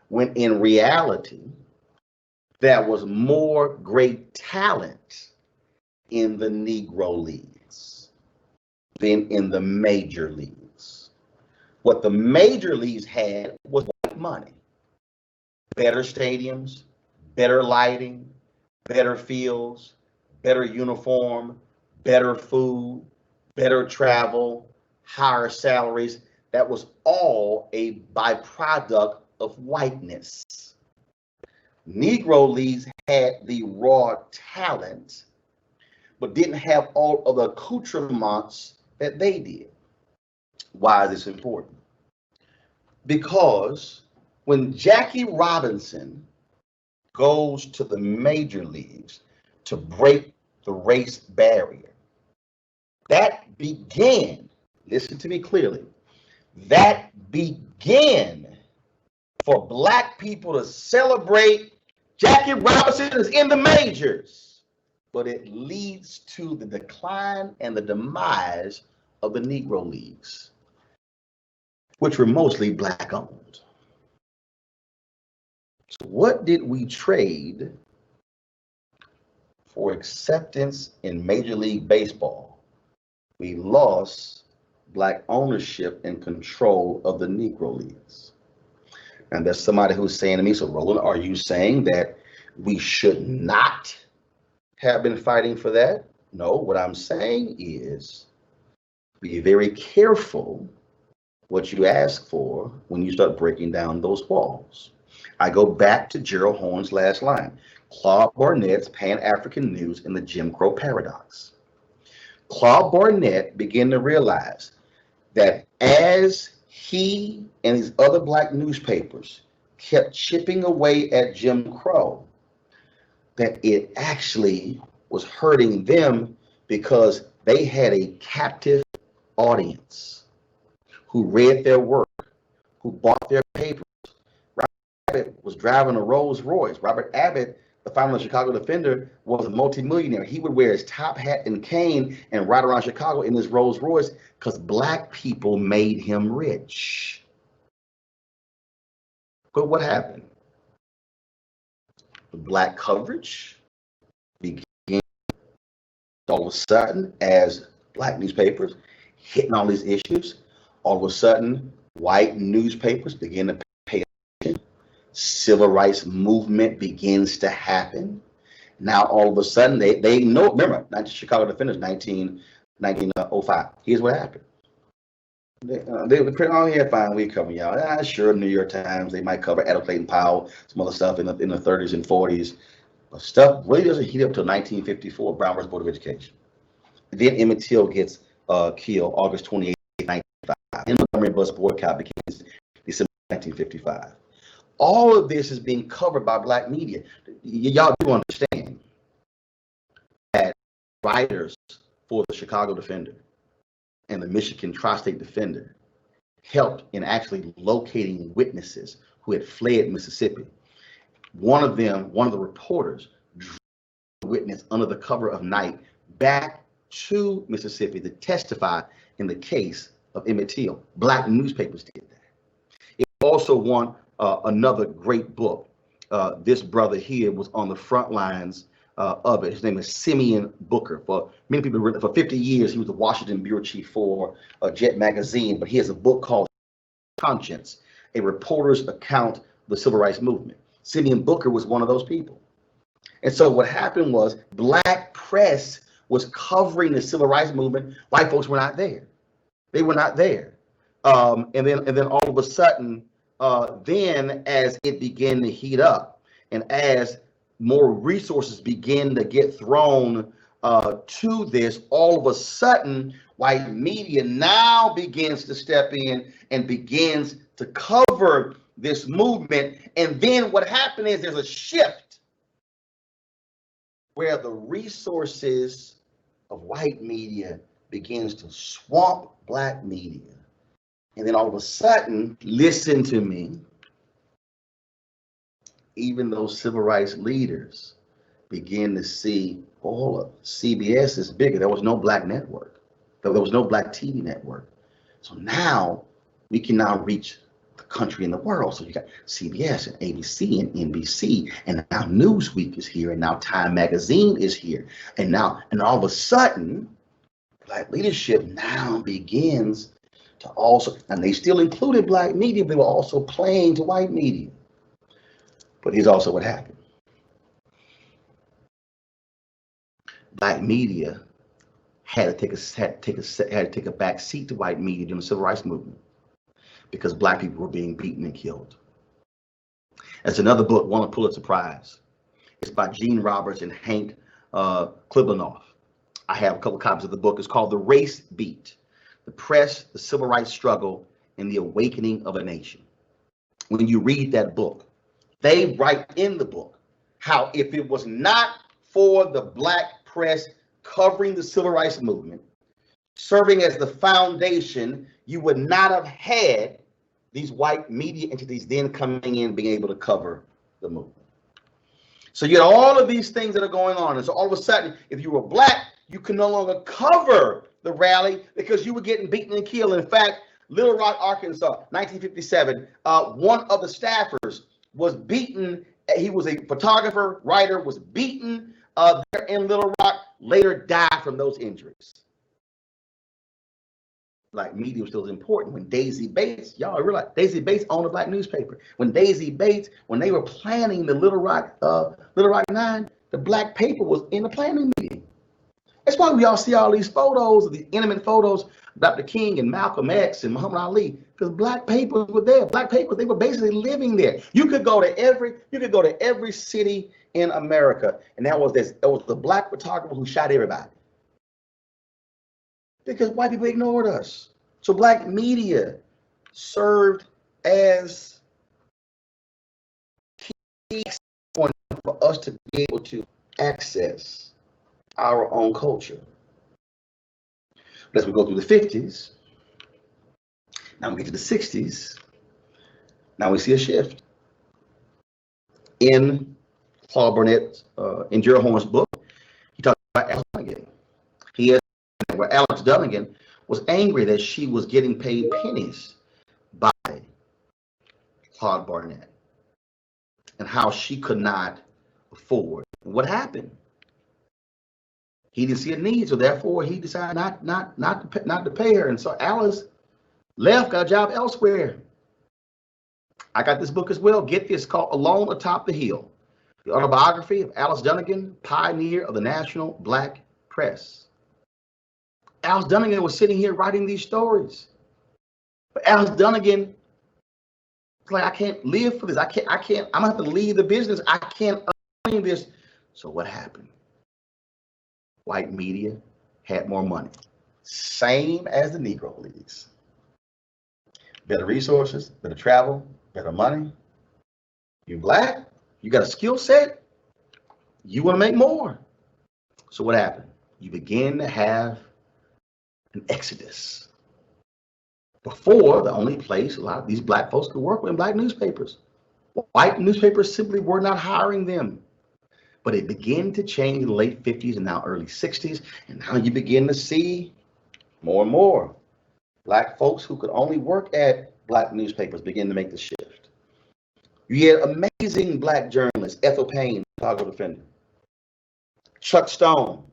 When in reality, there was more great talent in the Negro leagues than in the major leagues. What the major leagues had was white money. Better stadiums, better lighting, better fields, better uniform, better food, better travel, higher salaries. That was all a byproduct of whiteness. Negro leagues had the raw talent, but didn't have all of the accoutrements that they did. Why is this important? Because when Jackie Robinson goes to the major leagues to break the race barrier, that began, listen to me clearly, that began for black people to celebrate Jackie Robinson is in the majors. But it leads to the decline and the demise of the Negro leagues, which were mostly black owned. So what did we trade for acceptance in Major League Baseball? We lost black ownership and control of the Negro leagues. And there's somebody who's saying to me, so Roland, are you saying that we should not have been fighting for that? No, what I'm saying is be very careful what you ask for when you start breaking down those walls. I go back to Gerald Horne's last line, Claude Barnett's Pan-African News and the Jim Crow Paradox. Claude Barnett began to realize that as he and these other black newspapers kept chipping away at Jim Crow, that it actually was hurting them because they had a captive audience who read their work, who bought their papers. Robert Abbott was driving a Rolls Royce. Robert Abbott, the founder of the Chicago Defender, was a multimillionaire. He would wear his top hat and cane and ride around Chicago in his Rolls Royce because black people made him rich. But what happened? The black coverage began all of a sudden as black newspapers hitting all these issues. All of a sudden, white newspapers begin to pay attention. Civil rights movement begins to happen. Now, all of a sudden, they know, remember, Chicago Defenders, 1905. Here's what happened. They would print, oh, yeah, fine, we cover y'all. Sure, New York Times, they might cover Adam Clayton Powell, some other stuff in the 30s and 40s. But stuff really doesn't heat up until 1954, Brown versus Board of Education. Then Emmett Till gets killed August 28, 1955. And the Montgomery bus boycott begins December 1955. All of this is being covered by black media. Y'all do understand that writers for the Chicago Defender and the Michigan Tri-State Defender helped in actually locating witnesses who had fled Mississippi. One of the reporters, drew a witness under the cover of night back to Mississippi to testify in the case of Emmett Till. Black newspapers did that. It also won another great book. This brother here was on the front lines of it. His name is Simeon Booker. For many people, for 50 years, he was the Washington bureau chief for Jet Magazine, but he has a book called Conscience, a reporter's account of the civil rights movement. Simeon Booker was one of those people. And so what happened was black press was covering the civil rights movement. White folks were not there. They were not there. And then all of a sudden, then as it began to heat up and as more resources began to get thrown to this, all of a sudden, white media now begins to step in and begins to cover this movement. And then what happened is there's a shift where the resources of white media begins to swamp black media. And then all of a sudden, listen to me, even those civil rights leaders begin to see, oh, CBS is bigger. There was no black network. There was no black TV network. So now we can now reach the country and the world. So you got CBS and ABC and NBC, and now Newsweek is here, and now Time Magazine is here. And all of a sudden, black leadership now begins to also, and they still included black media, but they were also playing to white media. But here's also what happened. Black media had to take a back seat to white media during the civil rights movement because black people were being beaten and killed. That's another book, won a Pulitzer Prize. It's by Gene Roberts and Hank Kliblanoff. I have a couple of copies of the book. It's called The Race Beat: The Press, the Civil Rights Struggle, and the Awakening of a Nation. When you read that book, they write in the book how if it was not for the black press covering the civil rights movement, serving as the foundation, you would not have had these white media entities then coming in, being able to cover the movement. So you had all of these things that are going on. And so all of a sudden, if you were black, you could no longer cover the rally because you were getting beaten and killed. In fact, Little Rock, Arkansas, 1957, one of the staffers was beaten. He was a photographer, writer, was beaten there in Little Rock, later died from those injuries. Black media was still important. When Daisy Bates, y'all realize Daisy Bates owned a black newspaper. When Daisy Bates, when they were planning the Little Rock 9, the black paper was in the planning meeting. That's why we all see all these photos, these intimate photos of Dr. King and Malcolm X and Muhammad Ali, because black papers were there. Black papers, they were basically living there. You could go to every city in America, and that was the black photographer who shot everybody. Because white people ignored us. So black media served as key point for us to be able to access our own culture. But as we go through the 50s, now we get to the 60s, now we see a shift. In Paul Burnett's, in Gerald Horne's book, he talks about Alex Dunnigan. Where Alex Dunnigan was angry that she was getting paid pennies by Claude Barnett and how she could not afford. And what happened? He didn't see a need, so therefore he decided not to pay her. And so Alice left, got a job elsewhere. I got this book as well. Get this, called Alone Atop the Hill, the autobiography of Alice Dunnigan, pioneer of the National Black Press. Alice Dunnigan was sitting here writing these stories. But Alice Dunnigan was like, I can't live for this. I'm gonna have to leave the business. I can't earn this. So what happened? White media had more money. Same as the Negro Leagues. Better resources, better travel, better money. You black, you got a skill set, you want to make more. So what happened? You begin to have an exodus. Before, the only place a lot of these black folks could work were in black newspapers. White newspapers simply were not hiring them. But it began to change in the late 50s and now early 60s. And now you begin to see more and more black folks who could only work at black newspapers begin to make the shift. You had amazing black journalists, Ethel Payne, Chicago Defender, Chuck Stone,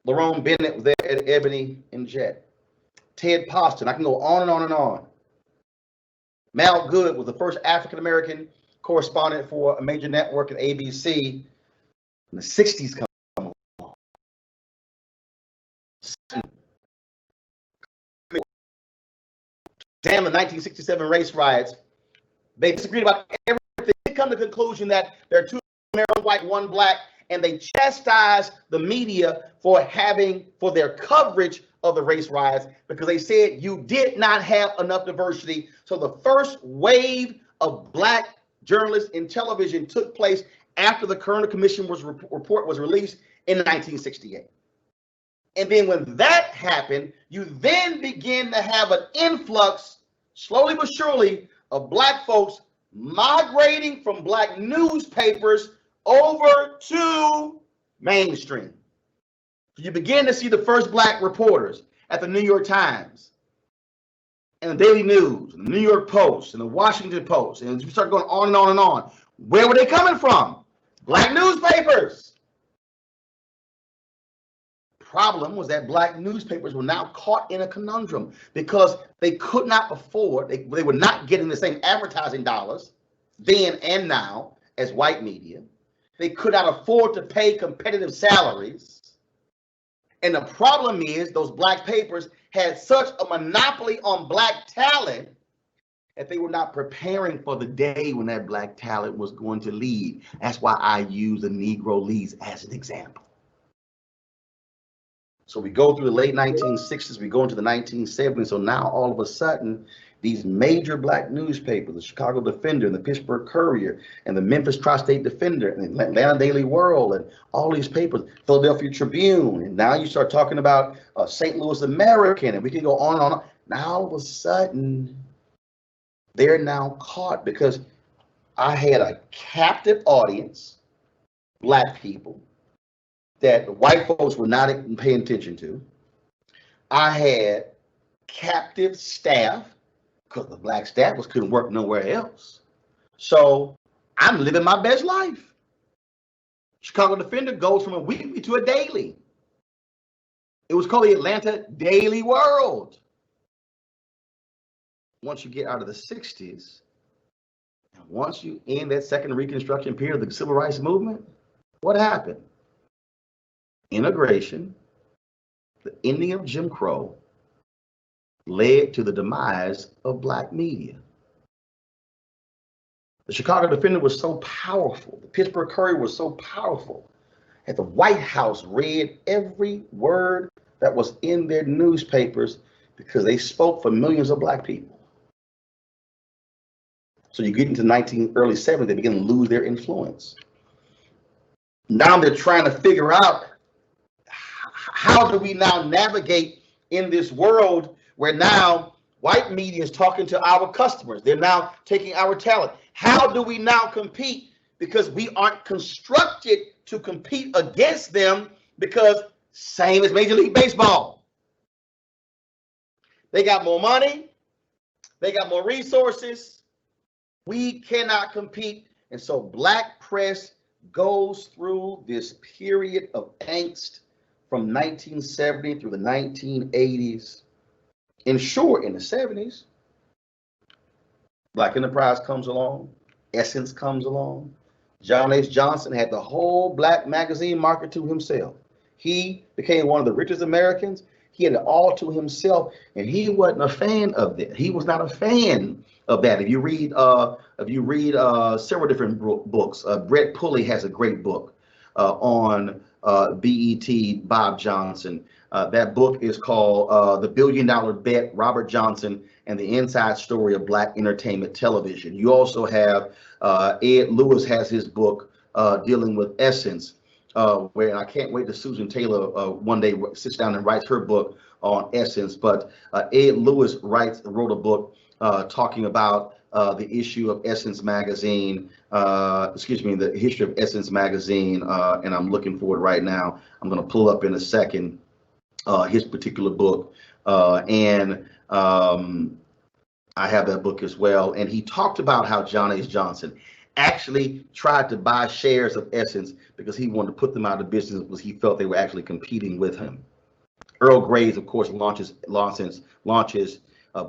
Lerone Bennett was there at Ebony and Jet, Ted Poston, I can go on and on and on. Mal Good was the first African-American correspondent for a major network at ABC in the 60s. Come along. Damn the 1967 race riots. They disagreed about everything. They come to the conclusion that there are two American white, one black, and they chastised the media for their coverage of the race riots because they said you did not have enough diversity. So the first wave of Black journalists in television took place after the Kerner Commission report was released in 1968. And then when that happened, you then begin to have an influx, slowly but surely, of Black folks migrating from Black newspapers over to mainstream. You begin to see the first Black reporters at the New York Times and the Daily News, and the New York Post, and the Washington Post, and you start going on and on and on. Where were they coming from? Black newspapers. Problem was that Black newspapers were now caught in a conundrum because they could not afford, they were not getting the same advertising dollars then and now as white media. They could not afford to pay competitive salaries. And the problem is those Black papers had such a monopoly on Black talent that they were not preparing for the day when that Black talent was going to leave. That's why I use the Negro leads as an example. So we go through the late 1960s, we go into the 1970s. So now all of a sudden, these major Black newspapers, the Chicago Defender and the Pittsburgh Courier and the Memphis Tri-State Defender and the Atlanta Daily World and all these papers, Philadelphia Tribune, and now you start talking about St. Louis American, and we can go on and on. Now all of a sudden, they're now caught because I had a captive audience, Black people, that the white folks were not paying attention to. I had captive staff because the Black staff couldn't work nowhere else. So I'm living my best life. Chicago Defender goes from a weekly to a daily. It was called the Atlanta Daily World. Once you get out of the 60s, and once you end that second Reconstruction period of the Civil Rights Movement, what happened? Integration, the ending of Jim Crow, led to the demise of Black media. The Chicago Defender was so powerful, the Pittsburgh Courier was so powerful, that the White House read every word that was in their newspapers because they spoke for millions of Black people. So you get into early 70s, they begin to lose their influence. Now they're trying to figure out, how do we now navigate in this world where now white media is talking to our customers? They're now taking our talent. How do we now compete? Because we aren't constructed to compete against them, because same as Major League Baseball. They got more money. They got more resources. We cannot compete. And so Black press goes through this period of angst from 1970 through the 1980s. And sure, in the 70s, Black Enterprise comes along, Essence comes along. John H. Johnson had the whole Black magazine market to himself. He became one of the richest Americans. He had it all to himself, and he wasn't a fan of that. He was not a fan of that. If you read several different books, Brett Pulley has a great book on BET, Bob Johnson. That book is called The $1 Billion Bet, Robert Johnson and the Inside Story of Black Entertainment Television. You also have Ed Lewis has his book dealing with Essence, where, and I can't wait till Susan Taylor one day sits down and writes her book on Essence. But Ed Lewis wrote a book talking about the issue of Essence magazine, the history of Essence magazine, and I'm looking for it right now. I'm going to pull up in a second his particular book, and I have that book as well. And he talked about how John H. Johnson actually tried to buy shares of Essence because he wanted to put them out of business because he felt they were actually competing with him. Earl Graves, of course, launches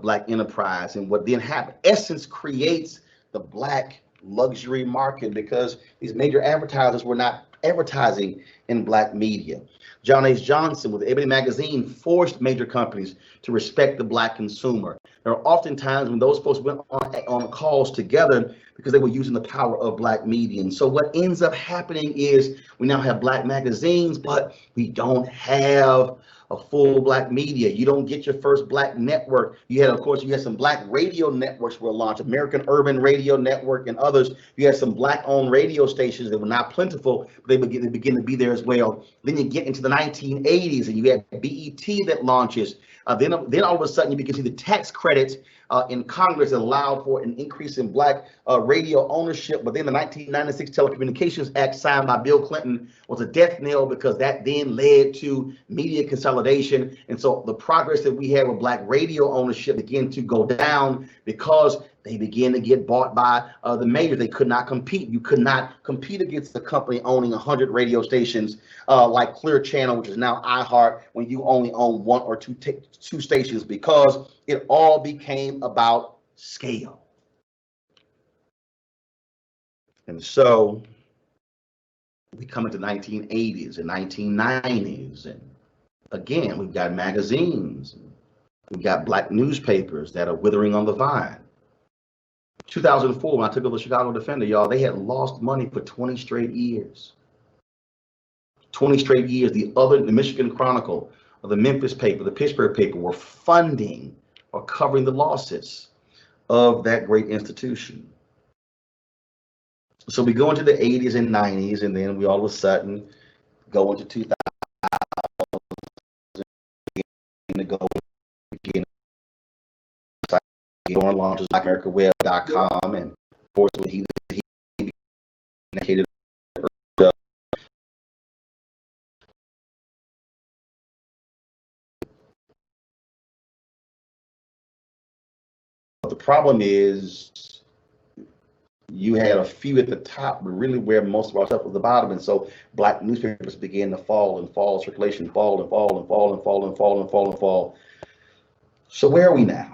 Black Enterprise, and what then happened? Essence creates the Black luxury market because these major advertisers were not advertising in black media. John H. Johnson with Ebony Magazine forced major companies to respect the black consumer. There are often times when those folks went on calls together because they were using the power of black media. And so what ends up happening is we now have black magazines, but we don't have a full black media. You don't get your first black network. You had, of course, you had some black radio networks were launched, American Urban Radio Network and others. You had some black-owned radio stations that were not plentiful, but they begin to be there as well. Then you get into the 1980s and you had BET that launches. Then all of a sudden you begin to see the tax credits in Congress that allowed for an increase in black radio ownership. But then the 1996 Telecommunications Act signed by Bill Clinton was a death knell because that then led to media consolidation. And so the progress that we had with black radio ownership began to go down because they began to get bought by the majors. They could not compete. You could not compete against the company owning 100 radio stations like Clear Channel, which is now iHeart, when you only own one or two stations, because it all became about scale. And so we come into 1980s and 1990s, and again, we've got magazines, we've got black newspapers that are withering on the vine. 2004, when I took over the Chicago Defender, y'all, they had lost money for 20 straight years. 20 straight years. The Michigan Chronicle, or the Memphis paper, the Pittsburgh paper were funding or covering the losses of that great institution. So we go into the 80s and 90s, and then we all of a sudden go into 2000 and go again. Roland launches BlackAmericaWeb.com, and of course he indicated. The problem is you had a few at the top, but really where most of our stuff was the bottom. And so black newspapers began to fall and fall, circulation fall and fall and fall and fall and fall and fall and fall. So where are we now?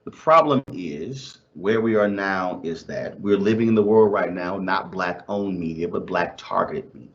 The problem is where we are now is that we're living in the world right now, not black owned media, but black targeted media.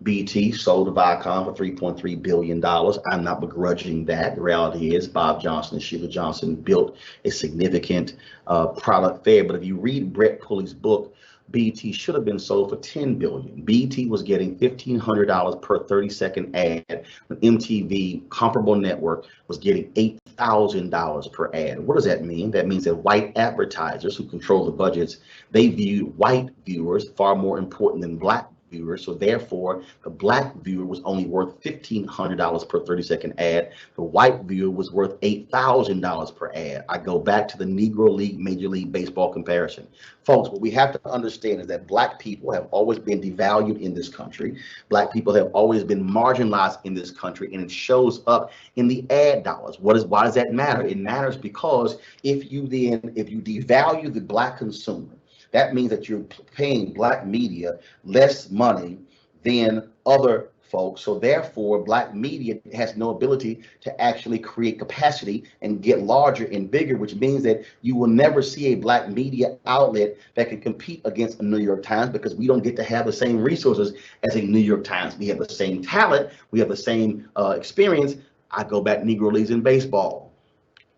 BT sold to Viacom for $3.3 billion. I'm not begrudging that. The reality is Bob Johnson and Sheila Johnson built a significant product there. But if you read Brett Pulley's book, BT should have been sold for $10 billion. BT was getting $1,500 per 30-second ad. When MTV, comparable network, was getting $8,000 per ad. What does that mean? That means that white advertisers who control the budgets, they viewed white viewers far more important than black viewers. So therefore, the black viewer was only worth $1,500 per 30-second ad. The white viewer was worth $8,000 per ad. I go back to the Negro League, Major League Baseball comparison. Folks, what we have to understand is that black people have always been devalued in this country. Black people have always been marginalized in this country, and it shows up in the ad dollars. Why does that matter? It matters because if you devalue the black consumer, that means that you're paying black media less money than other folks. So therefore, black media has no ability to actually create capacity and get larger and bigger, which means that you will never see a black media outlet that can compete against a New York Times, because we don't get to have the same resources as a New York Times. We have the same talent. We have the same experience. I go back Negro Leagues in baseball.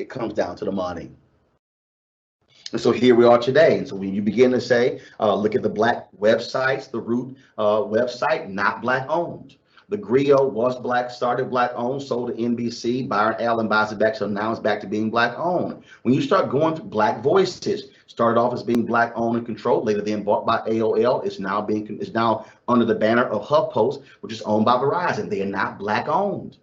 It comes down to the money. And so here we are today. And so when you begin to say, look at the black websites, the Root website, not black owned. The Griot was black, started black owned, sold to NBC. Byron Allen buys it back, so now it's back to being black owned. When you start going through Black Voices, started off as being black owned and controlled, later then bought by AOL. It's now under the banner of HuffPost, which is owned by Verizon. They are not black owned.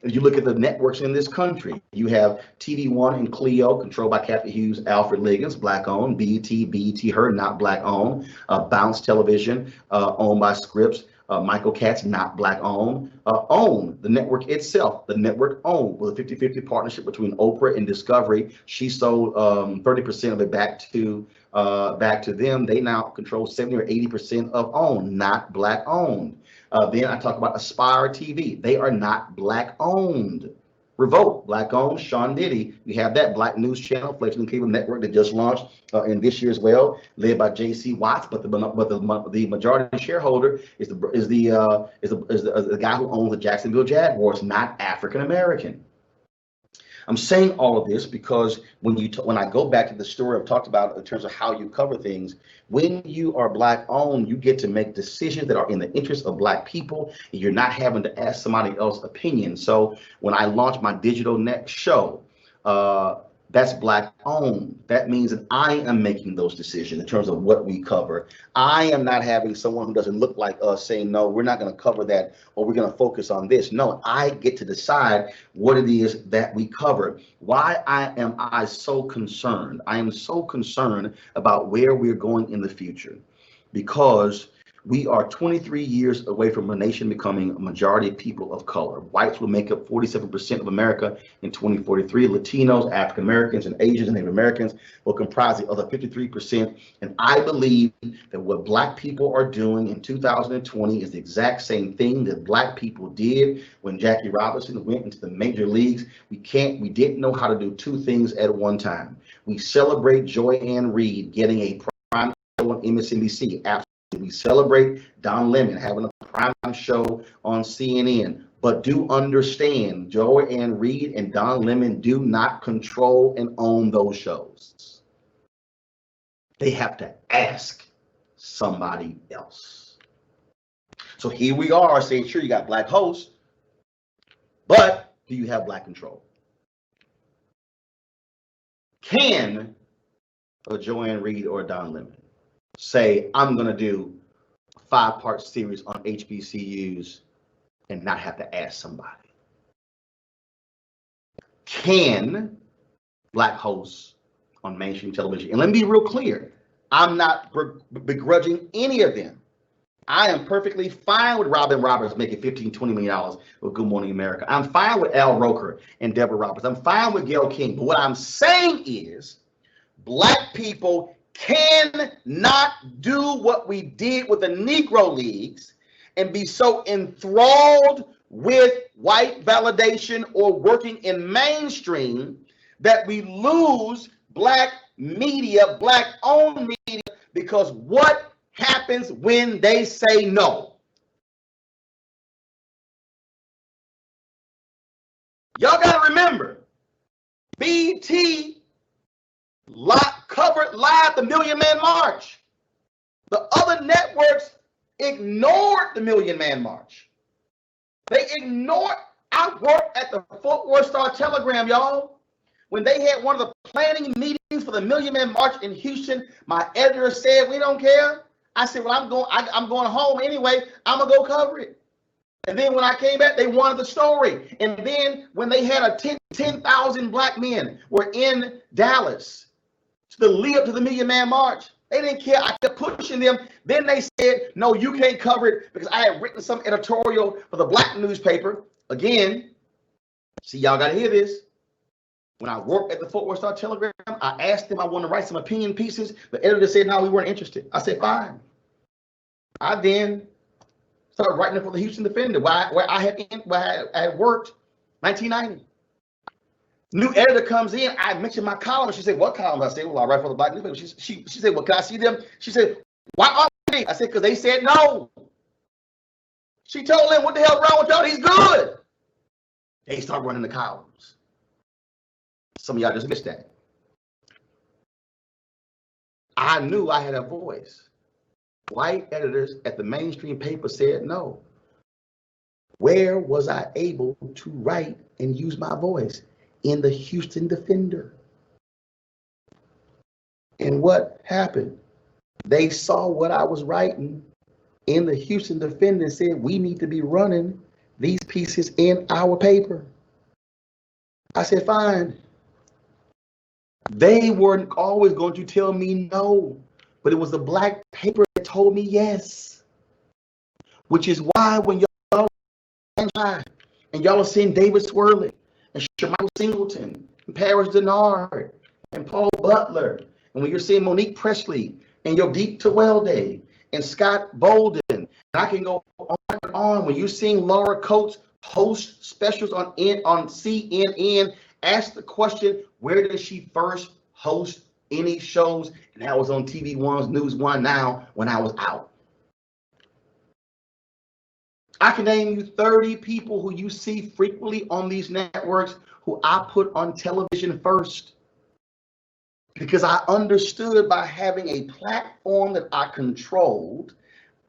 If you look at the networks in this country, you have TV One and Clio, controlled by Kathy Hughes, Alfred Liggins, black owned. BET Her, not black owned. Bounce Television, owned by Scripps. Michael Katz, not black owned. OWN, the network itself, the network owned with a 50-50 partnership between Oprah and Discovery. She sold 30% of it back to them. They now control 70 or 80% of OWN, not black owned. Then I talk about Aspire TV. They are not black owned. Revolt, Black owned, Sean Diddy. We have that Black News Channel, Fledgling Cable Network that just launched in this year as well, led by J.C. Watts. But the majority shareholder is the guy who owns the Jacksonville Jaguars, not African American. I'm saying all of this because when I go back to the story I've talked about in terms of how you cover things, when you are Black owned, you get to make decisions that are in the interest of Black people, and you're not having to ask somebody else's opinion. So when I launch my digital net show, that's Black owned. That means that I am making those decisions in terms of what we cover. I am not having someone who doesn't look like us saying, no, we're not going to cover that, or we're going to focus on this. No, I get to decide what it is that we cover. Why am I so concerned? I am so concerned about where we're going in the future, because we are 23 years away from a nation becoming a majority of people of color. Whites will make up 47% of America in 2043. Latinos, African Americans, and Asians and Native Americans will comprise the other 53%. And I believe that what Black people are doing in 2020 is the exact same thing that Black people did when Jackie Robinson went into the major leagues. We didn't know how to do two things at one time. We celebrate Joy Ann Reid getting a prime show on MSNBC. Absolutely. We celebrate Don Lemon having a prime show on CNN, but do understand Joy Ann Reid and Don Lemon do not control and own those shows. They have to ask somebody else. So here we are saying, sure, you got Black hosts, but do you have Black control? Can a Joy Ann Reid or a Don Lemon say, I'm going to do a 5-part series on HBCUs and not have to ask somebody? Can Black hosts on mainstream television, and let me be real clear, I'm not begrudging any of them. I am perfectly fine with Robin Roberts making $15-20 million with Good Morning America. I'm fine with Al Roker and Deborah Roberts. I'm fine with Gayle King. But what I'm saying is Black people cannot do what we did with the Negro Leagues and be so enthralled with white validation or working in mainstream that we lose Black media, Black-owned media, because what happens when they say no? Y'all got to remember, BET covered live the Million Man March. The other networks ignored the Million Man March. They ignored. I worked at the Fort Worth Star-Telegram, y'all. When they had one of the planning meetings for the Million Man March in Houston, my editor said, we don't care. I said, well, I'm going home anyway. I'm going to go cover it. And then when I came back, they wanted the story. And then when they had a 10,000 Black men were in Dallas to lead up to the Million Man March, they didn't care. I kept pushing them. Then they said, no, you can't cover it, because I had written some editorial for the Black newspaper. Again, see, y'all got to hear this. When I worked at the Fort Worth Star-Telegram, I asked them, I wanted to write some opinion pieces. The editor said, no, we weren't interested. I said, fine. I then started writing for the Houston Defender, where I had worked 1990. New editor comes in. I mentioned my column. She said, what column? I said, well, I write for the Black newspaper. She said, well, can I see them? She said, why aren't they? I said, because they said no. She told them, what the hell wrong with y'all? He's good. They start running the columns. Some of y'all just missed that. I knew I had a voice. White editors at the mainstream paper said no. Where was I able to write and use my voice? In the Houston Defender. And what happened? They saw what I was writing in the Houston Defender and said, we need to be running these pieces in our paper. I said, fine. They weren't always going to tell me no, but it was the Black paper that told me yes. Which is why when y'all and y'all are seeing David Swirling and Michael Singleton and Paris Denard and Paul Butler, and when you're seeing Monique Presley and Yodeep Tewelde and Scott Bolden, and I can go on and on, when you're seeing Laura Coates host specials on CNN. Ask the question, where did she first host any shows? And that was on TV One's News One Now when I was out. I can name you 30 people who you see frequently on these networks who I put on television first, because I understood by having a platform that I controlled,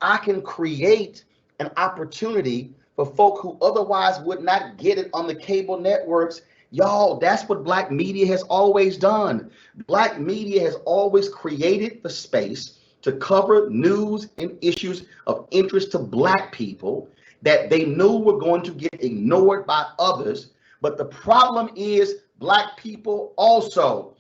I can create an opportunity for folk who otherwise would not get it on the cable networks. Y'all, that's what Black media has always done. Black media has always created the space to cover news and issues of interest to Black people that they knew were going to get ignored by others. But the problem is Black people also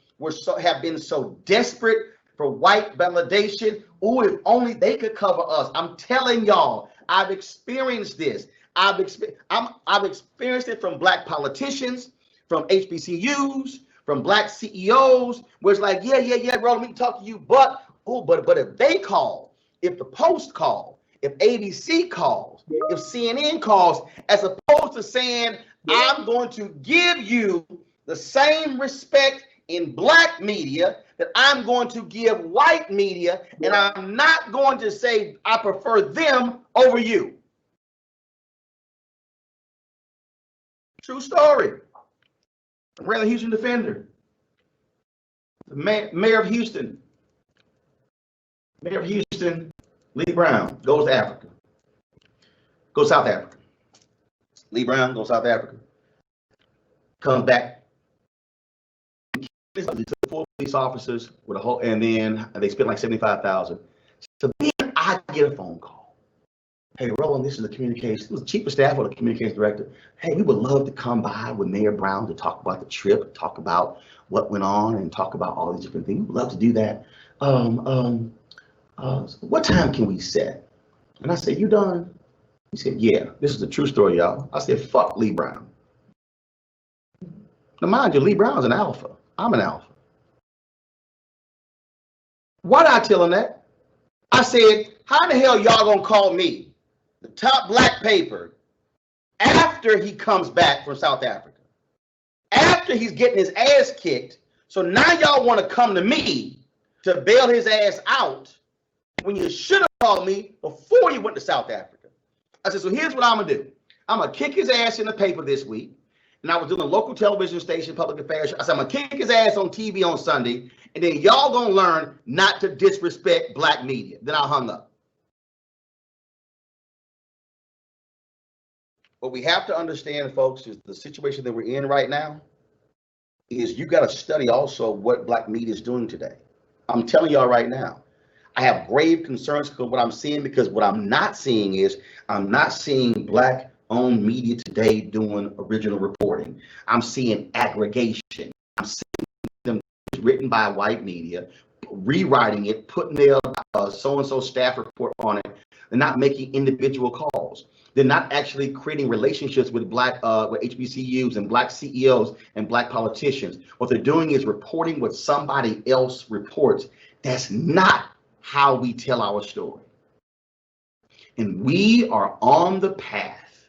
have been so desperate for white validation. Oh, if only they could cover us. I'm telling y'all, I've experienced this. I've experienced it from Black politicians, from HBCUs, from Black CEOs, where it's like, yeah, Roland, we can talk to you, but if they call, if the Post call, if ABC calls, if CNN calls, as opposed to saying, I'm going to give you the same respect in Black media that I'm going to give white media, and I'm not going to say I prefer them over you. True story. Ran the Houston Defender. The mayor of Houston. Mayor of Houston, Lee Brown, goes to Africa. Goes South Africa. Lee Brown goes South Africa. Comes back. Took 4 police officers with a whole, and then they spent like $75,000. So then I get a phone call. Hey, Roland, this is the communications. It was the chief of staff or the communications director. Hey, we would love to come by with Mayor Brown to talk about the trip, talk about what went on, and talk about all these different things. We'd love to do that. What time can we set? And I said, you done? He said, yeah, this is a true story, y'all. I said, fuck Lee Brown. Now, mind you, Lee Brown's an alpha. I'm an alpha. Why did I tell him that? I said, how in the hell y'all gonna call me, the top Black paper, after he comes back from South Africa? After he's getting his ass kicked, so now y'all want to come to me to bail his ass out when you should have called me before you went to South Africa. I said, so here's what I'm gonna do. I'm gonna kick his ass in the paper this week. And I was doing a local television station, public affairs. I said, I'm gonna kick his ass on TV on Sunday, and then y'all gonna learn not to disrespect Black media. Then I hung up. What we have to understand, folks, is the situation that we're in right now is you got to study also what Black media is doing today. I'm telling y'all right now, I have grave concerns for what I'm seeing, because what I'm not seeing is I'm not seeing Black-owned media today doing original reporting. I'm seeing aggregation. I'm seeing them written by white media, rewriting it, putting their so-and-so staff report on it. They're not making individual calls. They're not actually creating relationships with Black with HBCUs and Black CEOs and Black politicians. What they're doing is reporting what somebody else reports. That's not how we tell our story. And we are on the path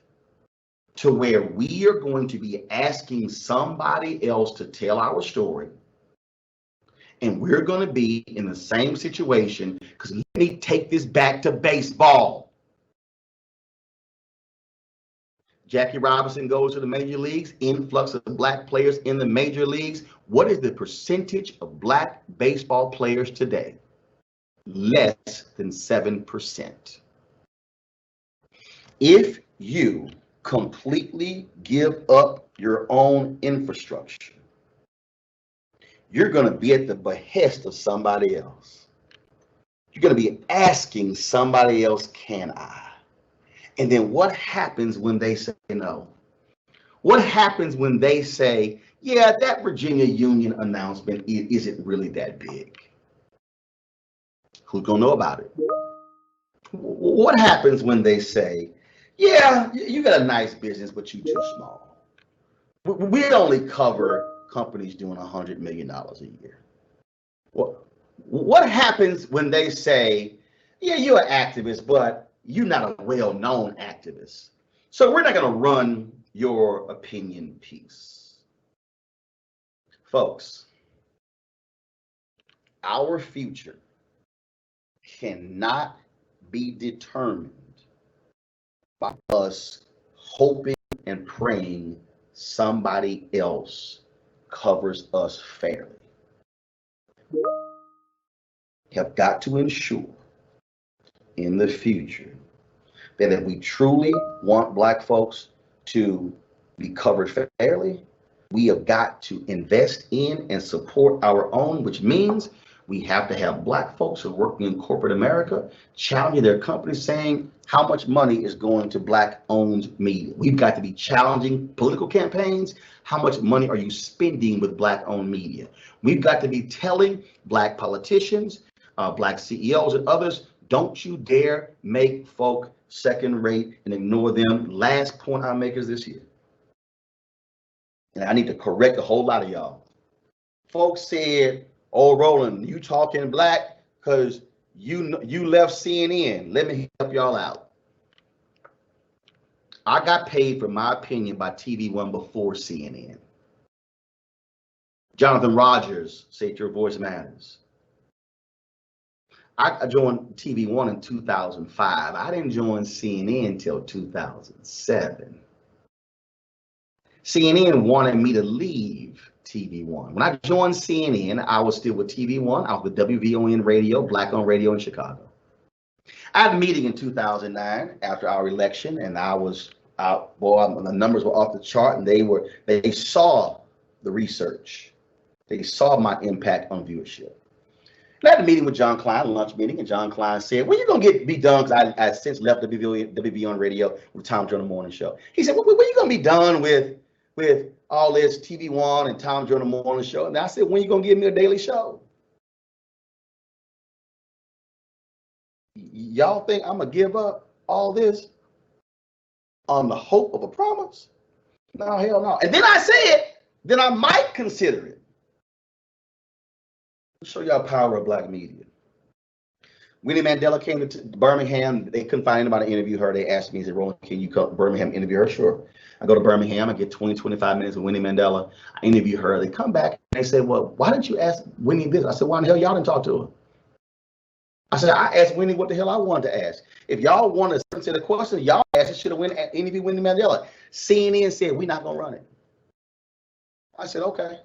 to where we are going to be asking somebody else to tell our story. And we're going to be in the same situation, because let me take this back to baseball. Jackie Robinson goes to the major leagues, influx of Black players in the major leagues. What is the percentage of Black baseball players today? Less than 7%. If you completely give up your own infrastructure, you're going to be at the behest of somebody else. You're going to be asking somebody else, can I? And then what happens when they say no? What happens when they say, yeah, that Virginia Union announcement isn't really that big? Who's going to know about it? What happens when they say, yeah, you got a nice business, but you're too small? We only cover companies doing $100 million a year. Well, what happens when they say, yeah, you're an activist, but you're not a well-known activist? So we're not going to run your opinion piece. Folks, our future cannot be determined by us hoping and praying somebody else covers us fairly. Have got to ensure in the future that if we truly want Black folks to be covered fairly, we have got to invest in and support our own, which means we have to have Black folks who are working in corporate America challenging their companies, saying how much money is going to Black-owned media. We've got to be challenging political campaigns. How much money are you spending with Black-owned media? We've got to be telling Black politicians, Black CEOs and others, don't you dare make folk second rate and ignore them. Last point I make is this here. And I need to correct a whole lot of y'all. Folks said, oh, Roland, you talking Black because you left CNN. Let me help y'all out. I got paid for my opinion by TV One before CNN. Jonathan Rogers said your voice matters. I joined TV One in 2005. I didn't join CNN until 2007. CNN wanted me to leave TV One. When I joined CNN, I was still with TV One. I was with WVON Radio, Black-owned radio in Chicago. I had a meeting in 2009 after our election, and I was out. Boy, the numbers were off the chart, and they saw the research. They saw my impact on viewership. I had a meeting with John Klein, a lunch meeting, and John Klein said, when are you going to be done? Because I since left WVON Radio with Tom Joyner Morning Show. He said, when are you going to be done with all this TV One and Tom Joyner Morning Show? And I said, when are you going to give me a daily show? Y'all think I'm going to give up all this on the hope of a promise? No, hell no. And then I said, then I might consider it. Show y'all power of Black media. Winnie Mandela came to Birmingham. They couldn't find anybody to interview her. They asked me, they said, Roland, can you come to Birmingham interview her? Sure. I go to Birmingham. I get 20, 25 minutes with Winnie Mandela. I interview her. They come back and they say, well, why didn't you ask Winnie this? I said, why in the hell y'all didn't talk to her? I said, I asked Winnie what the hell I wanted to ask. If y'all want to answer the question, y'all asked, should have interviewed Winnie Mandela. CNN said, we're not going to run it. I said, okay.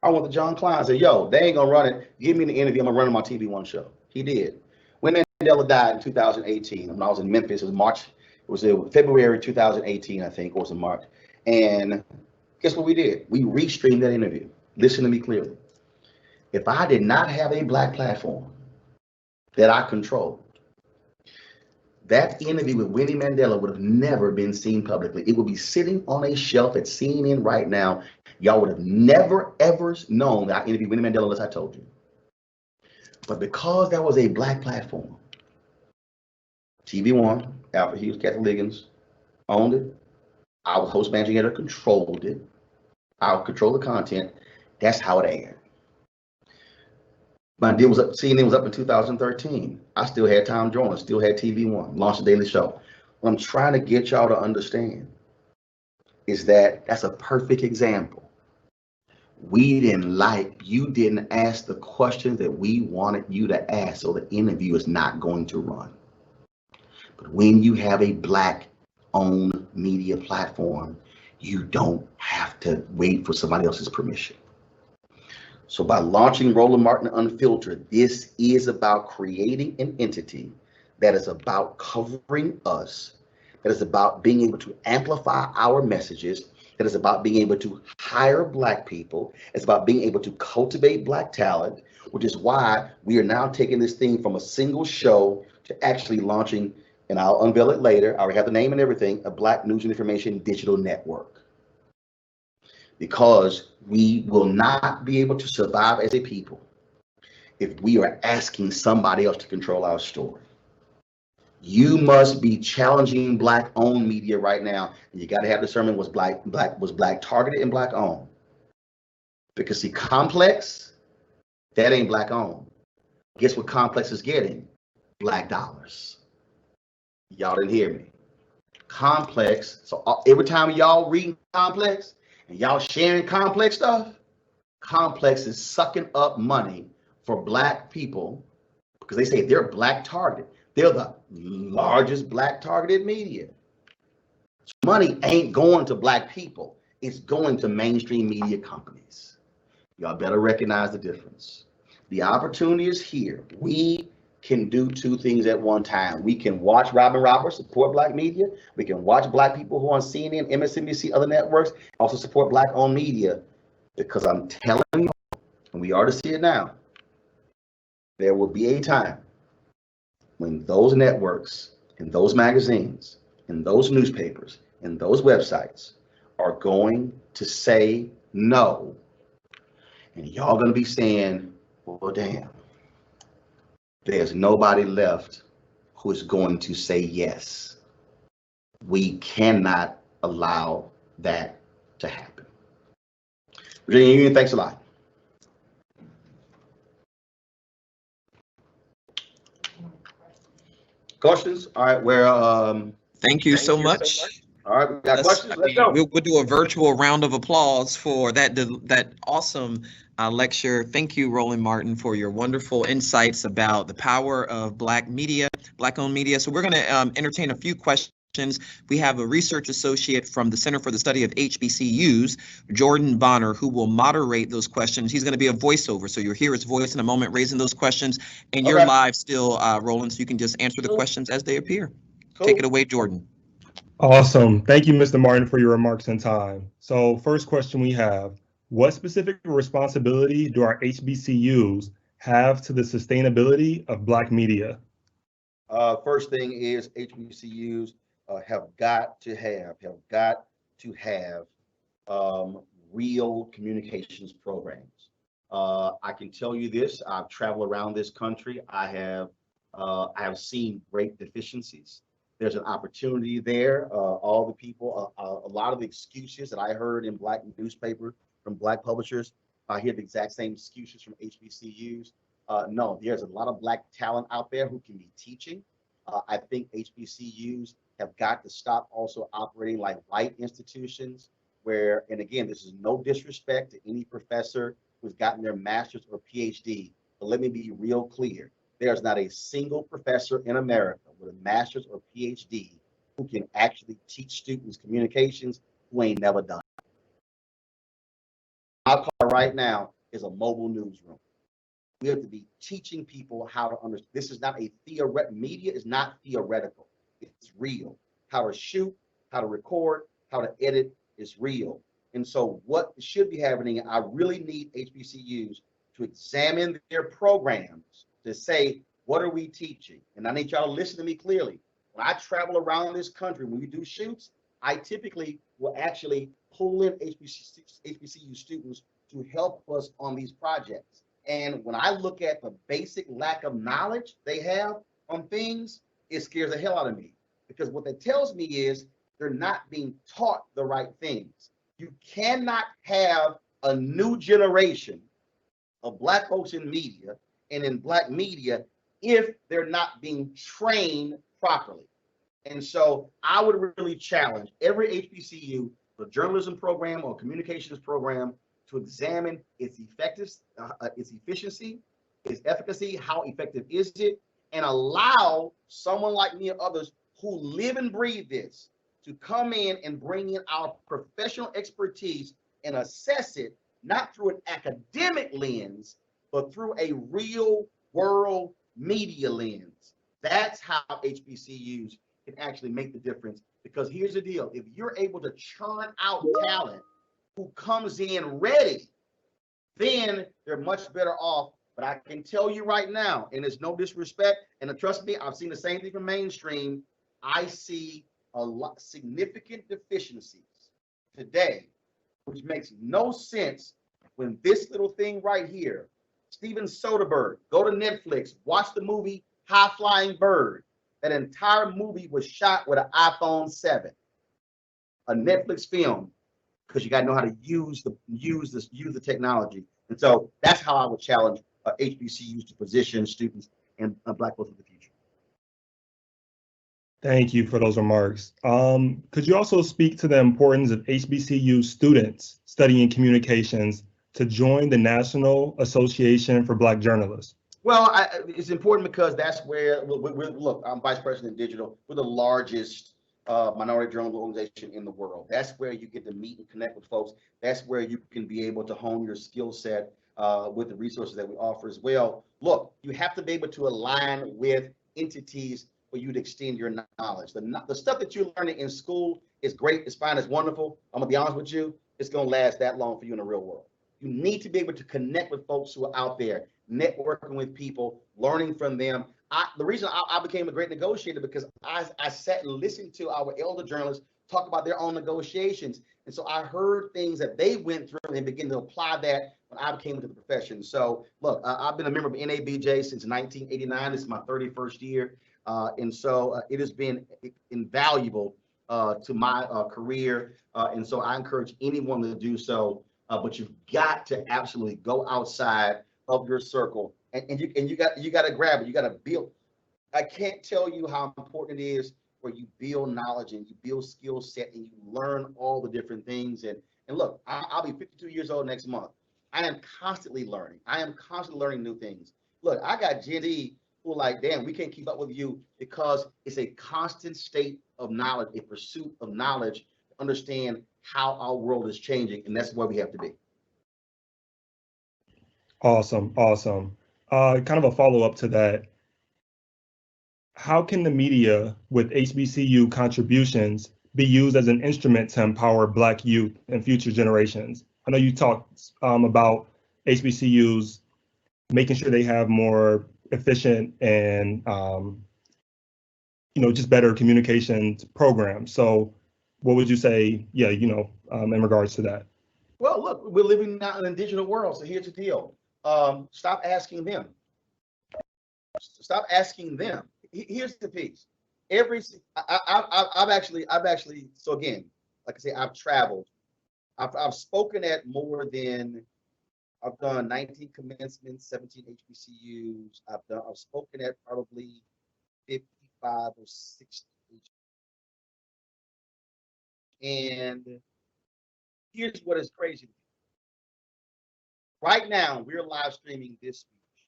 I went to John Klein. I said, yo, they ain't going to run it. Give me the interview. I'm going to run it on my TV One show. He did. When Mandela died in 2018, when I was in Memphis, it was March. It was February 2018, I think, or was in March. And guess what we did? We restreamed that interview. Listen to me clearly. If I did not have a Black platform that I controlled, that interview with Winnie Mandela would have never been seen publicly. It would be sitting on a shelf at CNN right now. Y'all would have never, ever known that I interviewed Winnie Mandela unless I told you. But because that was a Black platform, TV One, Alfred Hughes, Kathy Liggins owned it. I was host managing editor, controlled it. I controlled the content. That's how it aired. My deal was up, CNN was up in 2013. I still had Tom Joyner, still had TV One, launched a daily show. What I'm trying to get y'all to understand is that that's a perfect example. You didn't ask the questions that we wanted you to ask, so the interview is not going to run. But when you have a Black-owned media platform, you don't have to wait for somebody else's permission. So by launching Roland Martin Unfiltered, this is about creating an entity that is about covering us, that is about being able to amplify our messages, that is about being able to hire Black people. It's about being able to cultivate Black talent, which is why we are now taking this thing from a single show to actually launching, and I'll unveil it later, I already have the name and everything, a Black News and Information Digital Network. Because we will not be able to survive as a people if we are asking somebody else to control our story. You must be challenging Black-owned media right now, and you got to have discernment was Black targeted and Black-owned. Because see, Complex, that ain't Black-owned. Guess what Complex is getting? Black dollars. Y'all didn't hear me. Complex. So every time y'all reading Complex and y'all sharing Complex stuff, Complex is sucking up money for Black people because they say they're Black targeted. They're the largest Black targeted media. Money ain't going to Black people. It's going to mainstream media companies. Y'all better recognize the difference. The opportunity is here. We can do two things at one time. We can watch Robin Roberts, support Black media. We can watch Black people who are on CNN, MSNBC, other networks, also support Black-owned media. Because I'm telling you, and we already see it now, there will be a time when those networks and those magazines and those newspapers and those websites are going to say no. And y'all going to be saying, well, damn, there's nobody left who is going to say yes. We cannot allow that to happen. Virginia Union, thanks a lot. Questions? All right, thank you so much. All right, we got questions. Let's go. We'll do a virtual round of applause for that awesome lecture. Thank you, Roland Martin, for your wonderful insights about the power of Black media, Black-owned media. So we're going to entertain a few questions. We have a research associate from the Center for the Study of HBCUs, Jordan Bonner, who will moderate those questions. He's going to be a voiceover, so you'll hear his voice in a moment raising those questions. And you're live still, Roland, so you can just answer the questions as they appear. Cool. Take it away, Jordan. Awesome. Thank you, Mr. Martin, for your remarks and time. So first question we have, what specific responsibility do our HBCUs have to the sustainability of Black media? First thing is HBCUs have got to have real communications programs. I can tell you this, I've traveled around this country. I have seen great deficiencies. There's an opportunity there. All the people, a lot of the excuses that I heard in Black newspaper from Black publishers, I hear the exact same excuses from HBCUs. No, there's a lot of Black talent out there who can be teaching. I think HBCUs have got to stop also operating like white institutions where, and again, this is no disrespect to any professor who's gotten their master's or PhD, but let me be real clear. There's not a single professor in America with a master's or PhD who can actually teach students communications who ain't never done it. I'll call it right now is a mobile newsroom. We have to be teaching people how to understand. This is not a theoretical, media is not theoretical. It's real. How to shoot, how to record, how to edit is real. And so what should be happening, I really need HBCUs to examine their programs to say, what are we teaching? And I need y'all to listen to me clearly. When I travel around this country, when we do shoots, I typically will actually pull in HBCU students to help us on these projects. And when I look at the basic lack of knowledge they have on things, it scares the hell out of me. Because what that tells me is they're not being taught the right things. You cannot have a new generation of Black folks in media and in Black media if they're not being trained properly. And so I would really challenge every HBCU, the journalism program or communications program, to examine its its efficiency, its efficacy, how effective is it, and allow someone like me and others who live and breathe this to come in and bring in our professional expertise and assess it, not through an academic lens, but through a real world media lens. That's how HBCUs can actually make the difference. Because here's the deal, if you're able to churn out talent who comes in ready, then they're much better off. But I can tell you right now, and there's no disrespect, and trust me, I've seen the same thing from mainstream. I see a lot significant deficiencies today, which makes no sense when this little thing right here, Steven Soderbergh, go to Netflix, watch the movie High Flying Bird. That entire movie was shot with an iPhone 7, a Netflix film, because you got to know how to use the technology. And so that's how I would challenge HBCUs to position students and Black folks of the future. Thank you for those remarks. Could you also speak to the importance of HBCU students studying communications to join the National Association for Black Journalists? Well, it's important because that's where, look, I'm vice president of digital. We're the largest minority journalism organization in the world. That's where you get to meet and connect with folks. That's where you can be able to hone your skill set with the resources that we offer as well. Look, you have to be able to align with entities for you to extend your knowledge. The stuff that you're learning in school is great, it's fine, it's wonderful. I'm gonna be honest with you, it's gonna last that long for you in the real world. You need to be able to connect with folks who are out there, networking with people, learning from them. The reason I became a great negotiator because I sat and listened to our elder journalists talk about their own negotiations. And so I heard things that they went through and began to apply that when I came into the profession. So look, I've been a member of NABJ since 1989. This is my 31st year. And so it has been invaluable to my career. And so I encourage anyone to do so. But you've got to absolutely go outside of your circle, and you got to grab it. You got to build. I can't tell you how important it is where you build knowledge and you build skill set and you learn all the different things. And look, I'll be 52 years old next month. I am constantly learning. I am constantly learning new things. Look, I got Gen Z who are like, damn, we can't keep up with you because it's a constant state of knowledge, a pursuit of knowledge to understand how our world is changing, and that's where we have to be. Awesome, awesome. Kind of a follow-up to that. How can the media with HBCU contributions be used as an instrument to empower Black youth and future generations? I know you talked about HBCUs making sure they have more efficient and just better communication programs. So what would you say, in regards to that? Well, look, we're living now in a digital world, so here's the deal. Stop asking them. Stop asking them. Here's the piece. I've actually. So again, like I say, I've traveled. I've spoken at more than. I've done 19 commencements, 17 HBCUs. I've spoken at probably 55 or 60. And here's what is crazy. Right now, we're live streaming this speech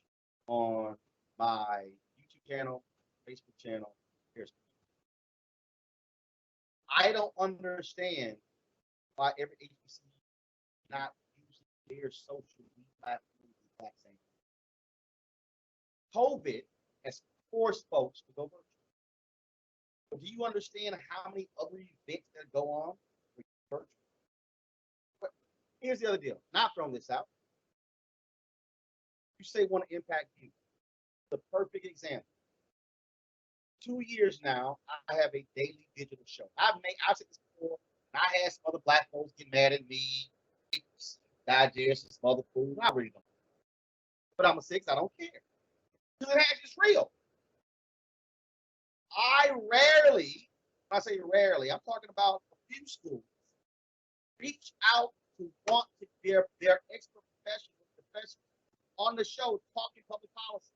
on my YouTube channel, Facebook channel. I don't understand why every agency is not using their social media platforms the exact same. COVID has forced folks to go virtual. But do you understand how many other events that go on virtual? But here's the other deal. Not throwing this out. You say want to impact you. The perfect example. 2 years now, I have a daily digital show. I've said this before, and I had some other Black folks get mad at me, digest some other food. I really don't. But I'm a six, I don't care. Because it's real. I rarely, when I say rarely, I'm talking about a few schools, reach out to want to their expert professionals on the show talking public policy,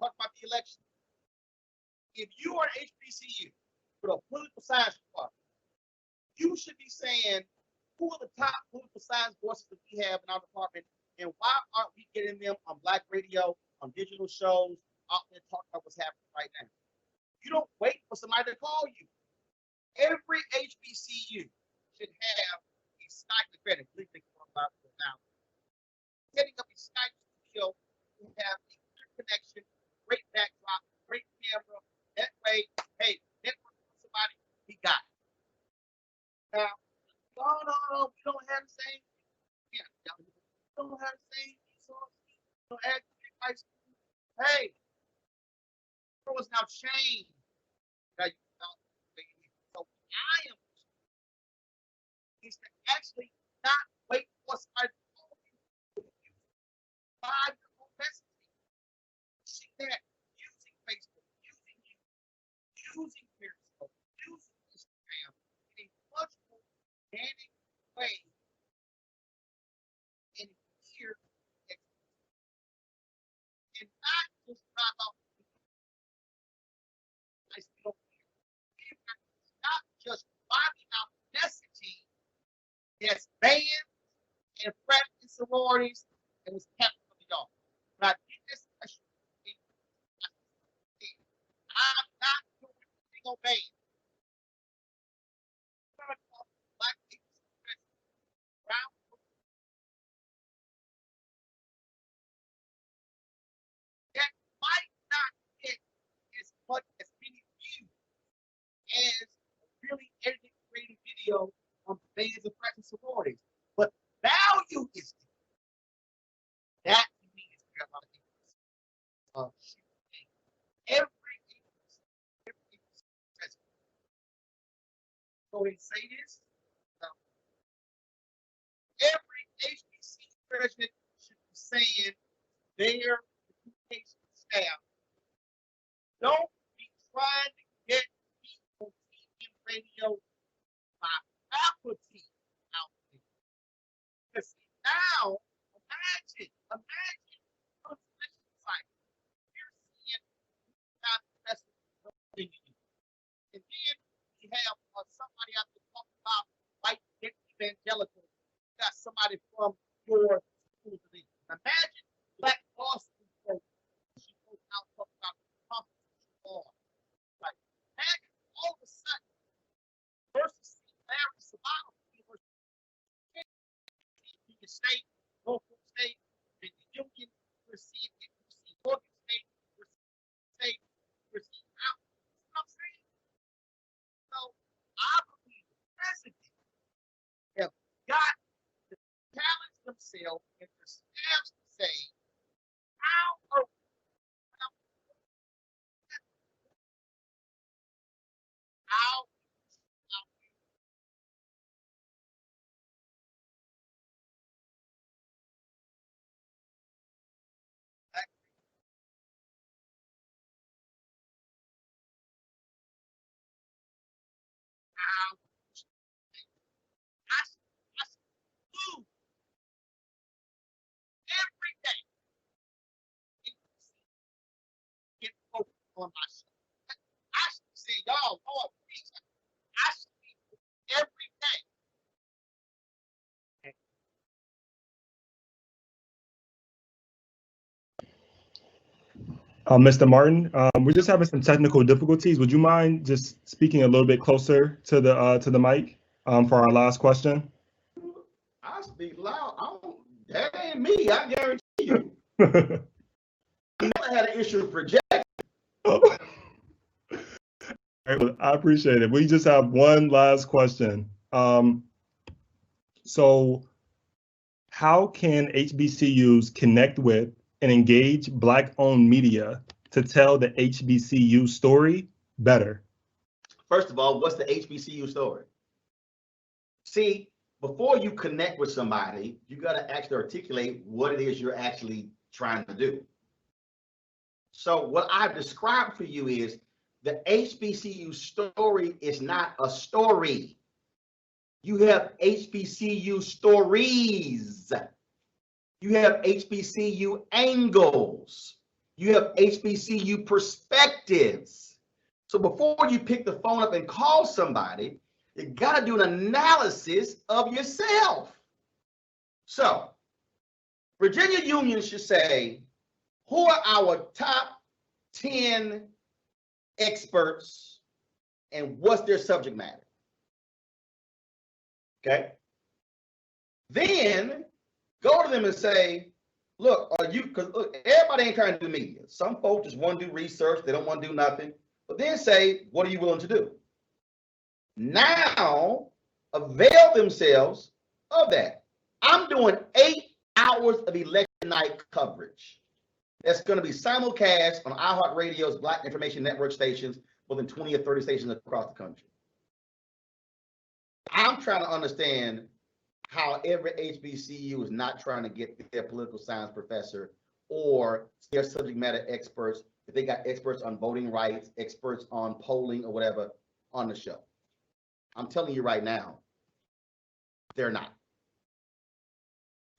talk about the election. If you are an HBCU with a political science department, you should be saying who are the top political science voices that we have in our department, and why aren't we getting them on Black radio, on digital shows, out there talking about what's happening right now? You don't wait for somebody to call you. Every HBCU should have a Skype credit. Please think about it now. Setting up a Skype studio to have a clear connection, great backdrop, great camera. That way, hey, network with somebody, we got it. Now, no, we don't have the same. Yeah, we don't have the same resources. We don't have the high school. Hey, the world is now changed. Now, so I am is to actually not wait for somebody to call you. Find your own messaging. See that using Facebook, using Periscope, using Instagram in a much more organic way. And here, and not just drop out. I still don't care. bands and fraternity and sororities and was kept from the yard. When I did this question, I'm not doing anything on bands. Black people around that might not get as much as many views as a really edited creative video on bands and fraternity sororities. But value is that to me is where a lot of people every president. So they say this. Every HBC president should be saying their communication staff, don't be trying to get people TV and radio by faculty out there. Because now, imagine, like you're seeing kind of professor and then you have somebody out there talking about white evangelical. You got somebody from your school today. Imagine black Boston folks. She goes out talking about constitutional law. Like, imagine all of a sudden versus Larry Sabano, University State, local state, the union, we're seeing it, we're seeing Oregon State, we're seeing out. You know what I'm saying? So I believe the president have got to challenge themselves and their staffs to say, how are we how I do every day get focused on myself. I should say, y'all, Lord, please, I should be every day. Mr. Martin, we're just having some technical difficulties. Would you mind just speaking a little bit closer to the mic for our last question? I speak loud. That ain't me. I guarantee you. I never had an issue with projecting. I appreciate it. We just have one last question. So how can HBCUs connect with and engage Black-owned media to tell the HBCU story better? First of all, what's the HBCU story? See, before you connect with somebody, you got to actually articulate what it is you're actually trying to do. So what I've described for you is the HBCU story is not a story. You have HBCU stories. You have HBCU angles. You have HBCU perspectives. So before you pick the phone up and call somebody, you got to do an analysis of yourself. So Virginia Union should say, who are our top 10 experts and what's their subject matter? Okay. Then go to them and say, look, because look, everybody ain't trying to do media. Some folks just want to do research. They don't want to do nothing. But then say, what are you willing to do? Now, avail themselves of that. I'm doing 8 hours of election night coverage. That's going to be simulcast on iHeartRadio's Black Information Network stations, more than 20 or 30 stations across the country. I'm trying to understand how every HBCU is not trying to get their political science professor or their subject matter experts, if they got experts on voting rights, experts on polling or whatever, on the show. I'm telling you right now, they're not.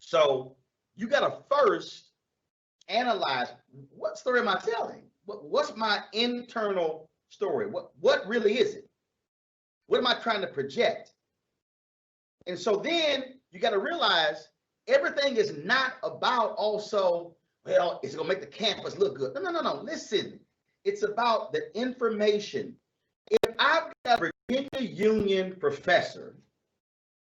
So you got to first analyze, what story am I telling? What's my internal story? What really is it? What am I trying to project? And so then you got to realize everything is not about also, well, it's going to make the campus look good. No. Listen, it's about the information. If I've got a Virginia Union professor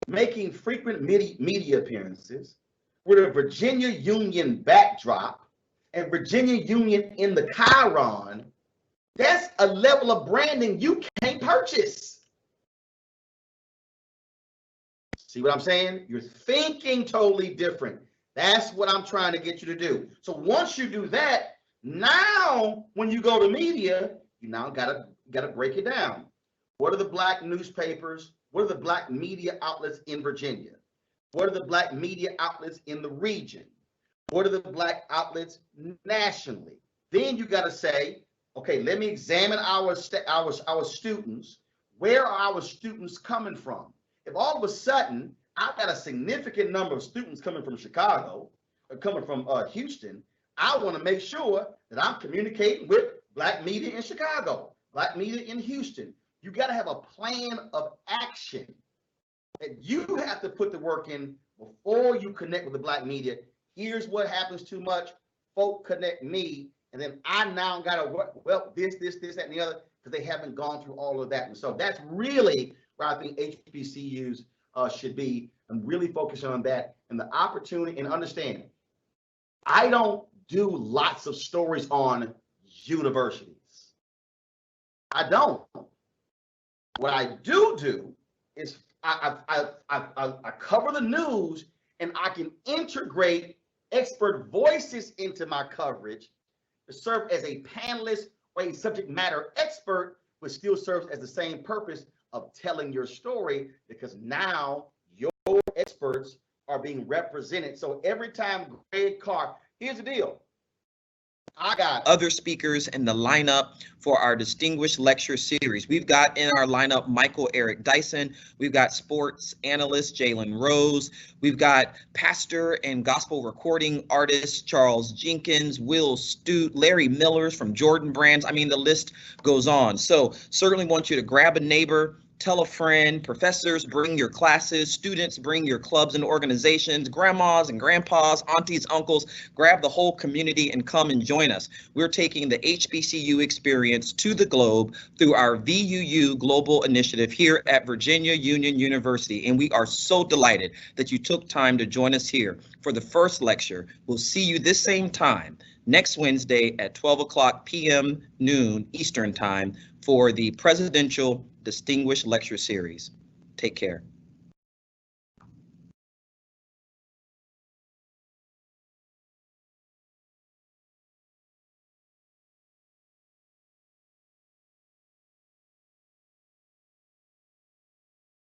making frequent media appearances with a Virginia Union backdrop and Virginia Union in the Chiron, that's a level of branding you can't purchase. See what I'm saying? You're thinking totally different. That's what I'm trying to get you to do. So once you do that, now when you go to media, you now gotta break it down. What are the Black newspapers? What are the Black media outlets in Virginia? What are the Black media outlets in the region? What are the Black outlets nationally? Then you got to say, okay, let me examine our students. Where are our students coming from? If all of a sudden I've got a significant number of students coming from Chicago or coming from Houston, I want to make sure that I'm communicating with Black media in Chicago, Black media in Houston. You got to have a plan of action that you have to put the work in before you connect with the Black media. Here's what happens too much. Folk connect me, and then I now got to work, well, this, that, and the other, because they haven't gone through all of that. And so that's really where I think HBCUs should be, and really focus on that and the opportunity and understanding. I don't do lots of stories on universities. I don't. What I do is I cover the news, and I can integrate expert voices into my coverage to serve as a panelist or a subject matter expert, which still serves as the same purpose of telling your story, because now your experts are being represented. So every time Greg Carr, here's the deal. I got other speakers in the lineup for our distinguished lecture series. We've got in our lineup Michael Eric Dyson. We've got sports analyst Jalen Rose. We've got pastor and gospel recording artist Charles Jenkins, Will Stute, Larry Millers from Jordan Brands. I mean, the list goes on. So certainly want you to grab a neighbor, tell a friend. Professors, bring your classes. Students, bring your clubs and organizations. Grandmas and grandpas, aunties, uncles, grab the whole community and come and join us. We're taking the HBCU experience to the globe through our VUU Global Initiative here at Virginia Union University. And we are so delighted that you took time to join us here for the first lecture. We'll see you this same time next Wednesday at 12 o'clock p.m. noon Eastern Time for the Presidential Distinguished Lecture Series. Take care.